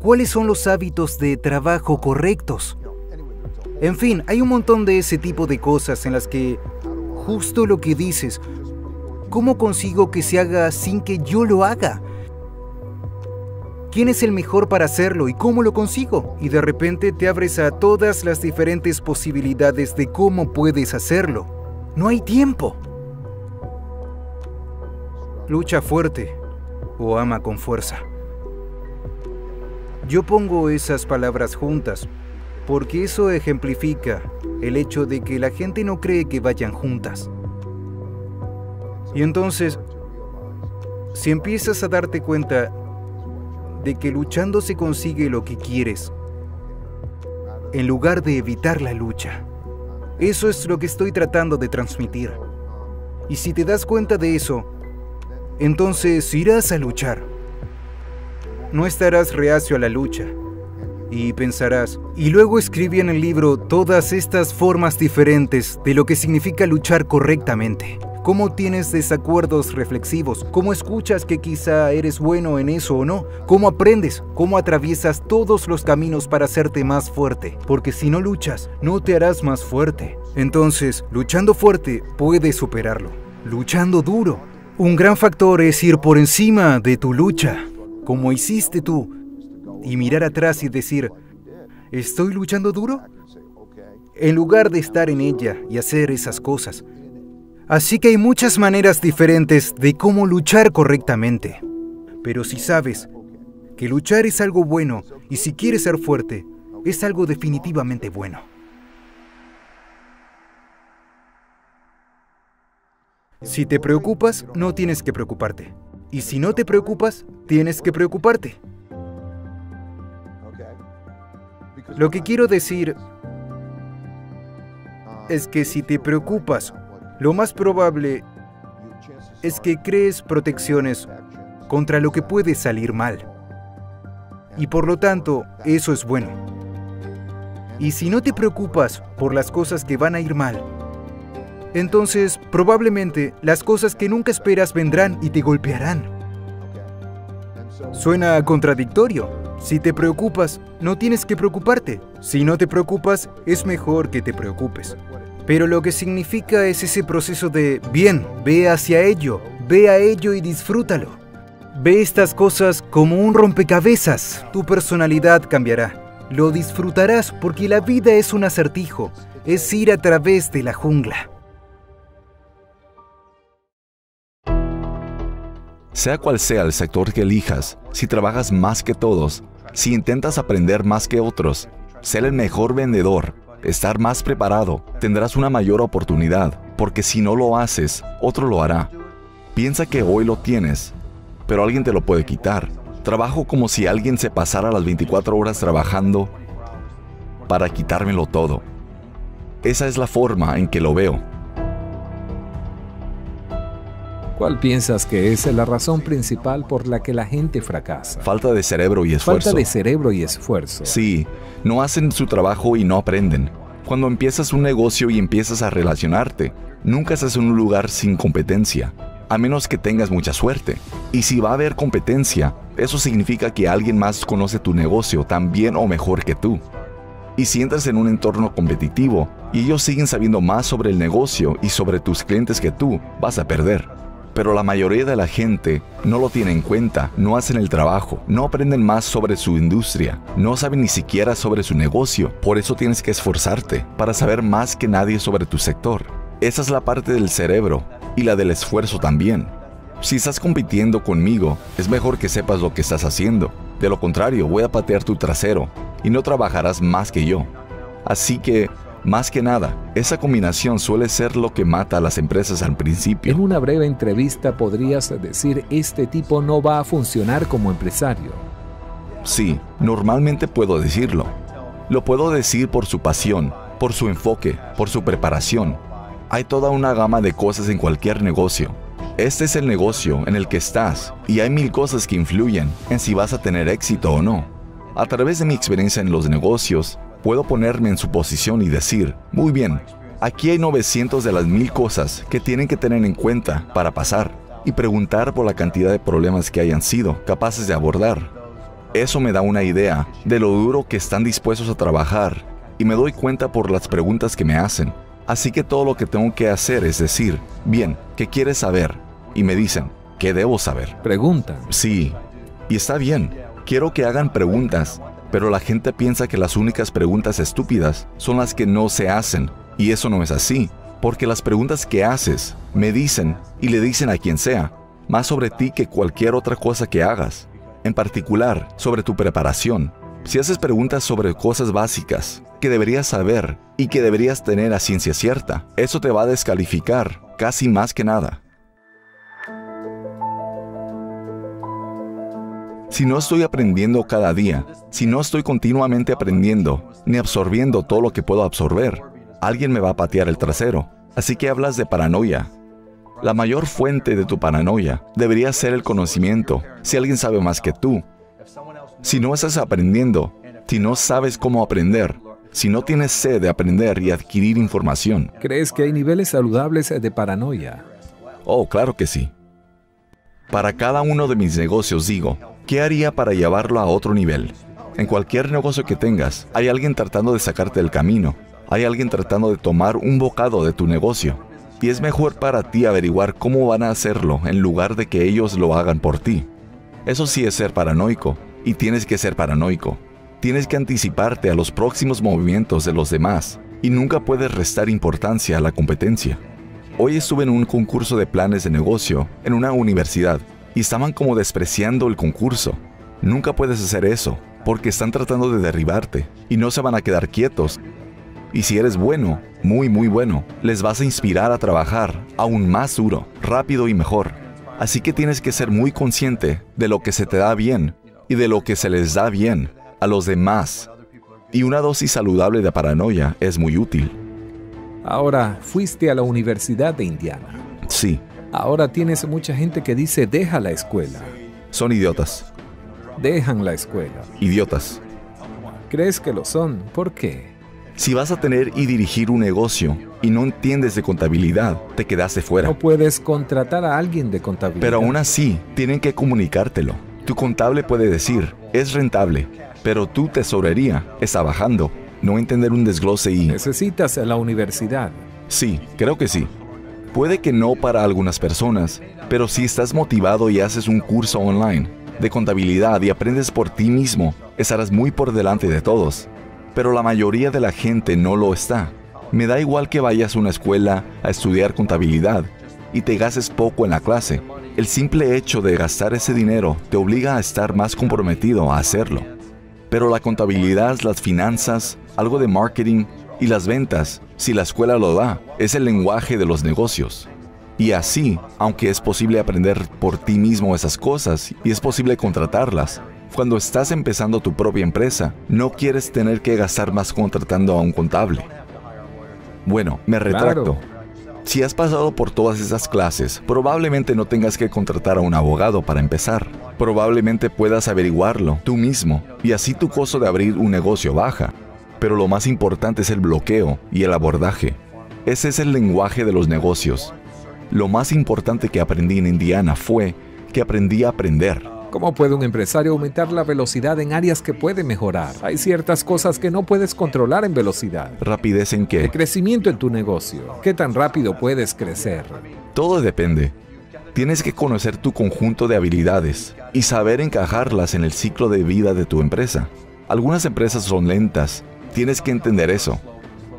¿Cuáles son los hábitos de trabajo correctos? En fin, hay un montón de ese tipo de cosas en las que justo lo que dices, ¿cómo consigo que se haga sin que yo lo haga? ¿Quién es el mejor para hacerlo y cómo lo consigo? Y de repente te abres a todas las diferentes posibilidades de cómo puedes hacerlo. No hay tiempo. Lucha fuerte o ama con fuerza. Yo pongo esas palabras juntas porque eso ejemplifica el hecho de que la gente no cree que vayan juntas. Y entonces, si empiezas a darte cuenta de que luchando se consigue lo que quieres, en lugar de evitar la lucha, eso es lo que estoy tratando de transmitir. Y si te das cuenta de eso, entonces irás a luchar. No estarás reacio a la lucha. Y pensarás, y luego escribí en el libro todas estas formas diferentes de lo que significa luchar correctamente. Cómo tienes desacuerdos reflexivos, cómo escuchas que quizá eres bueno en eso o no, cómo aprendes, cómo atraviesas todos los caminos para hacerte más fuerte, porque si no luchas, no te harás más fuerte. Entonces, luchando fuerte, puedes superarlo. Luchando duro. Un gran factor es ir por encima de tu lucha, como hiciste tú, y mirar atrás y decir, ¿estoy luchando duro? En lugar de estar en ella y hacer esas cosas. Así que hay muchas maneras diferentes de cómo luchar correctamente. Pero si sabes que luchar es algo bueno y si quieres ser fuerte, es algo definitivamente bueno. Si te preocupas, no tienes que preocuparte. Y si no te preocupas, tienes que preocuparte. Lo que quiero decir es que si te preocupas, lo más probable es que crees protecciones contra lo que puede salir mal. Y por lo tanto, eso es bueno. Y si no te preocupas por las cosas que van a ir mal, entonces probablemente las cosas que nunca esperas vendrán y te golpearán. Suena contradictorio. Si te preocupas, no tienes que preocuparte. Si no te preocupas, es mejor que te preocupes. Pero lo que significa es ese proceso de, bien, ve hacia ello, ve a ello y disfrútalo. Ve estas cosas como un rompecabezas. Tu personalidad cambiará. Lo disfrutarás porque la vida es un acertijo. Es ir a través de la jungla. Sea cual sea el sector que elijas, si trabajas más que todos, si intentas aprender más que otros, ser el mejor vendedor, estar más preparado, tendrás una mayor oportunidad, porque si no lo haces, otro lo hará. Piensa que hoy lo tienes, pero alguien te lo puede quitar. Trabajo como si alguien se pasara las 24 horas trabajando para quitármelo todo. Esa es la forma en que lo veo. ¿Cuál piensas que es la razón principal por la que la gente fracasa? Falta de cerebro y esfuerzo. Falta de cerebro y esfuerzo. Sí, no hacen su trabajo y no aprenden. Cuando empiezas un negocio y empiezas a relacionarte, nunca estás en un lugar sin competencia, a menos que tengas mucha suerte. Y si va a haber competencia, eso significa que alguien más conoce tu negocio tan bien o mejor que tú. Y si entras en un entorno competitivo y ellos siguen sabiendo más sobre el negocio y sobre tus clientes que tú, vas a perder. Pero la mayoría de la gente no lo tiene en cuenta, no hacen el trabajo, no aprenden más sobre su industria, no saben ni siquiera sobre su negocio. Por eso tienes que esforzarte para saber más que nadie sobre tu sector. Esa es la parte del cerebro y la del esfuerzo también. Si estás compitiendo conmigo, es mejor que sepas lo que estás haciendo. De lo contrario, voy a patear tu trasero y no trabajarás más que yo. Así que Más que nada, esa combinación suele ser lo que mata a las empresas al principio. En una breve entrevista podrías decir, este tipo no va a funcionar como empresario. Sí, normalmente puedo decirlo. Lo puedo decir por su pasión, por su enfoque, por su preparación. Hay toda una gama de cosas en cualquier negocio. Este es el negocio en el que estás y hay 1000 cosas que influyen en si vas a tener éxito o no. A través de mi experiencia en los negocios, puedo ponerme en su posición y decir, muy bien, aquí hay 900 de las 1000 cosas que tienen que tener en cuenta para pasar y preguntar por la cantidad de problemas que hayan sido capaces de abordar. Eso me da una idea de lo duro que están dispuestos a trabajar y me doy cuenta por las preguntas que me hacen. Así que todo lo que tengo que hacer es decir, bien, ¿qué quieres saber? Y me dicen, ¿qué debo saber? Preguntan. Sí, y está bien, quiero que hagan preguntas. Pero la gente piensa que las únicas preguntas estúpidas son las que no se hacen, y eso no es así, porque las preguntas que haces me dicen y le dicen a quien sea, más sobre ti que cualquier otra cosa que hagas, en particular sobre tu preparación. Si haces preguntas sobre cosas básicas que deberías saber y que deberías tener a ciencia cierta, eso te va a descalificar casi más que nada. Si no estoy aprendiendo cada día, si no estoy continuamente aprendiendo, ni absorbiendo todo lo que puedo absorber, alguien me va a patear el trasero. Así que hablas de paranoia. La mayor fuente de tu paranoia debería ser el conocimiento, si alguien sabe más que tú. Si no estás aprendiendo, si no sabes cómo aprender, si no tienes sed de aprender y adquirir información. ¿Crees que hay niveles saludables de paranoia? Oh, claro que sí. Para cada uno de mis negocios digo, ¿qué haría para llevarlo a otro nivel? En cualquier negocio que tengas, hay alguien tratando de sacarte del camino. Hay alguien tratando de tomar un bocado de tu negocio. Y es mejor para ti averiguar cómo van a hacerlo en lugar de que ellos lo hagan por ti. Eso sí es ser paranoico, y tienes que ser paranoico. Tienes que anticiparte a los próximos movimientos de los demás, y nunca puedes restar importancia a la competencia. Hoy estuve en un concurso de planes de negocio en una universidad, y estaban como despreciando el concurso. Nunca puedes hacer eso, porque están tratando de derribarte, y no se van a quedar quietos. Y si eres bueno, muy bueno, les vas a inspirar a trabajar aún más duro, rápido y mejor. Así que tienes que ser muy consciente de lo que se te da bien, y de lo que se les da bien a los demás. Y una dosis saludable de paranoia es muy útil. Ahora, fuiste a la Universidad de Indiana. Sí. Ahora tienes mucha gente que dice, deja la escuela. Son idiotas. Dejan la escuela. Idiotas. ¿Crees que lo son? ¿Por qué? Si vas a tener y dirigir un negocio y no entiendes de contabilidad, te quedaste fuera. No puedes contratar a alguien de contabilidad. Pero aún así, tienen que comunicártelo. Tu contable puede decir, es rentable, pero tu tesorería está bajando. No entender un desglose y... Necesitas la universidad. Sí, creo que sí. Puede que no para algunas personas, pero si estás motivado y haces un curso online de contabilidad y aprendes por ti mismo, estarás muy por delante de todos. Pero la mayoría de la gente no lo está. Me da igual que vayas a una escuela a estudiar contabilidad y te gastes poco en la clase. El simple hecho de gastar ese dinero te obliga a estar más comprometido a hacerlo. Pero la contabilidad, las finanzas, algo de marketing y las ventas, si la escuela lo da, es el lenguaje de los negocios. Y así, aunque es posible aprender por ti mismo esas cosas y es posible contratarlas, cuando estás empezando tu propia empresa, no quieres tener que gastar más contratando a un contable. Bueno, me retracto. Claro. Si has pasado por todas esas clases, probablemente no tengas que contratar a un abogado para empezar. Probablemente puedas averiguarlo tú mismo y así tu costo de abrir un negocio baja. Pero lo más importante es el bloqueo y el abordaje. Ese es el lenguaje de los negocios. Lo más importante que aprendí en Indiana fue que aprendí a aprender. ¿Cómo puede un empresario aumentar la velocidad en áreas que puede mejorar? Hay ciertas cosas que no puedes controlar en velocidad. ¿Rapidez en qué? El crecimiento en tu negocio. ¿Qué tan rápido puedes crecer? Todo depende. Tienes que conocer tu conjunto de habilidades y saber encajarlas en el ciclo de vida de tu empresa. Algunas empresas son lentas. Tienes que entender eso.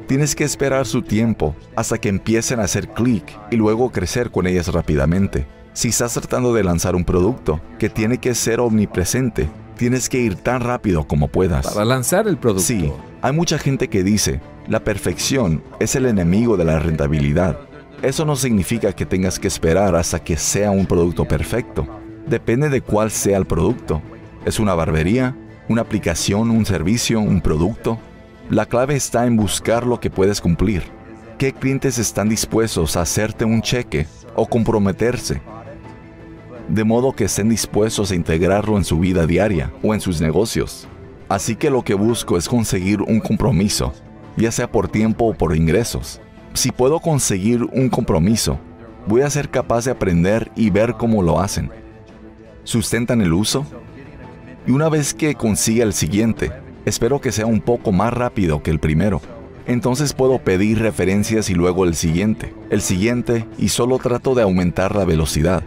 Tienes que esperar su tiempo hasta que empiecen a hacer clic y luego crecer con ellas rápidamente. Si estás tratando de lanzar un producto que tiene que ser omnipresente, tienes que ir tan rápido como puedas. Para lanzar el producto. Sí, hay mucha gente que dice, La perfección es el enemigo de la rentabilidad. Eso no significa que tengas que esperar hasta que sea un producto perfecto. Depende de cuál sea el producto. ¿Es una barbería? ¿Una aplicación? ¿Un servicio? ¿Un producto? La clave está en buscar lo que puedes cumplir. ¿Qué clientes están dispuestos a hacerte un cheque o comprometerse? De modo que estén dispuestos a integrarlo en su vida diaria o en sus negocios. Así que lo que busco es conseguir un compromiso, ya sea por tiempo o por ingresos. Si puedo conseguir un compromiso, voy a ser capaz de aprender y ver cómo lo hacen. ¿Sustentan el uso? Y una vez que consiga el siguiente, espero que sea un poco más rápido que el primero. Entonces puedo pedir referencias y luego el siguiente, y solo trato de aumentar la velocidad.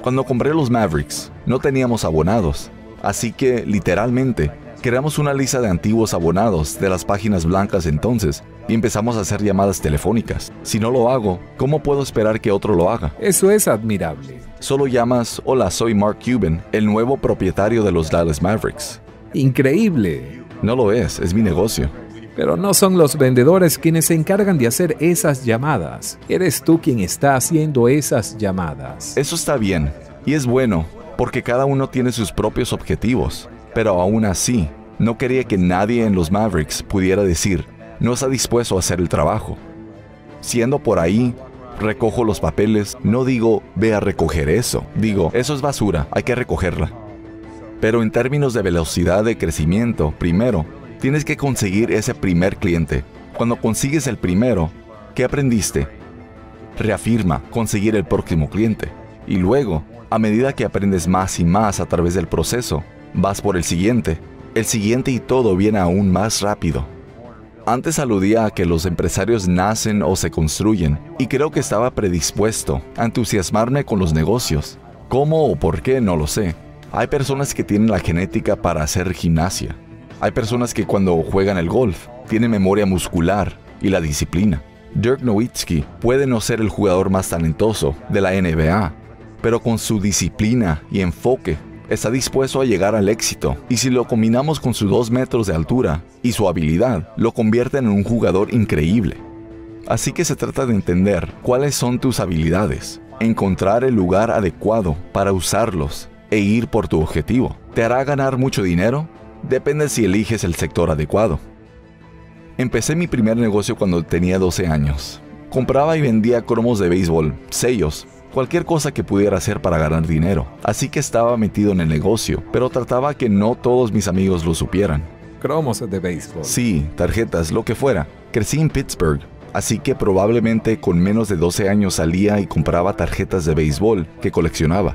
Cuando compré los Mavericks, no teníamos abonados, así que, literalmente, creamos una lista de antiguos abonados de las páginas blancas entonces y empezamos a hacer llamadas telefónicas. Si no lo hago, ¿cómo puedo esperar que otro lo haga? Eso es admirable. Solo llamas, hola, soy Mark Cuban, el nuevo propietario de los Dallas Mavericks. Increíble. No lo es mi negocio. Pero no son los vendedores quienes se encargan de hacer esas llamadas. Eres tú quien está haciendo esas llamadas. Eso está bien, y es bueno, porque cada uno tiene sus propios objetivos. Pero aún así, no quería que nadie en los Mavericks pudiera decir, no está dispuesto a hacer el trabajo. Siendo por ahí, recojo los papeles, no digo, ve a recoger eso. Digo, eso es basura, hay que recogerla. Pero en términos de velocidad de crecimiento, primero, tienes que conseguir ese primer cliente. Cuando consigues el primero, ¿qué aprendiste? Reafirma, conseguir el próximo cliente. Y luego, a medida que aprendes más y más a través del proceso, vas por el siguiente y todo viene aún más rápido. Antes aludía a que los empresarios nacen o se construyen, y creo que estaba predispuesto a entusiasmarme con los negocios. ¿Cómo o por qué? No lo sé. Hay personas que tienen la genética para hacer gimnasia. Hay personas que cuando juegan el golf tienen memoria muscular y la disciplina. Dirk Nowitzki puede no ser el jugador más talentoso de la NBA, pero con su disciplina y enfoque está dispuesto a llegar al éxito, y si lo combinamos con sus 2 metros de altura y su habilidad, lo convierten en un jugador increíble. Así que se trata de entender cuáles son tus habilidades, encontrar el lugar adecuado para usarlos e ir por tu objetivo. ¿Te hará ganar mucho dinero? Depende si eliges el sector adecuado. Empecé mi primer negocio cuando tenía 12 años. Compraba y vendía cromos de béisbol, sellos, cualquier cosa que pudiera hacer para ganar dinero. Así que estaba metido en el negocio, pero trataba que no todos mis amigos lo supieran. Cromos de béisbol. Sí, tarjetas, lo que fuera. Crecí en Pittsburgh, así que probablemente con menos de 12 años salía y compraba tarjetas de béisbol que coleccionaba.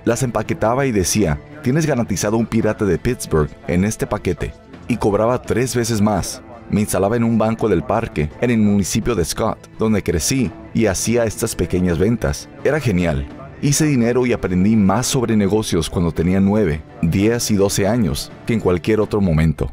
Las empaquetaba y decía, tienes garantizado un pirata de Pittsburgh en este paquete. Y cobraba 3 veces más. Me instalaba en un banco del parque, en el municipio de Scott, donde crecí, y hacía estas pequeñas ventas. Era genial. Hice dinero y aprendí más sobre negocios cuando tenía 9, 10 y 12 años que en cualquier otro momento.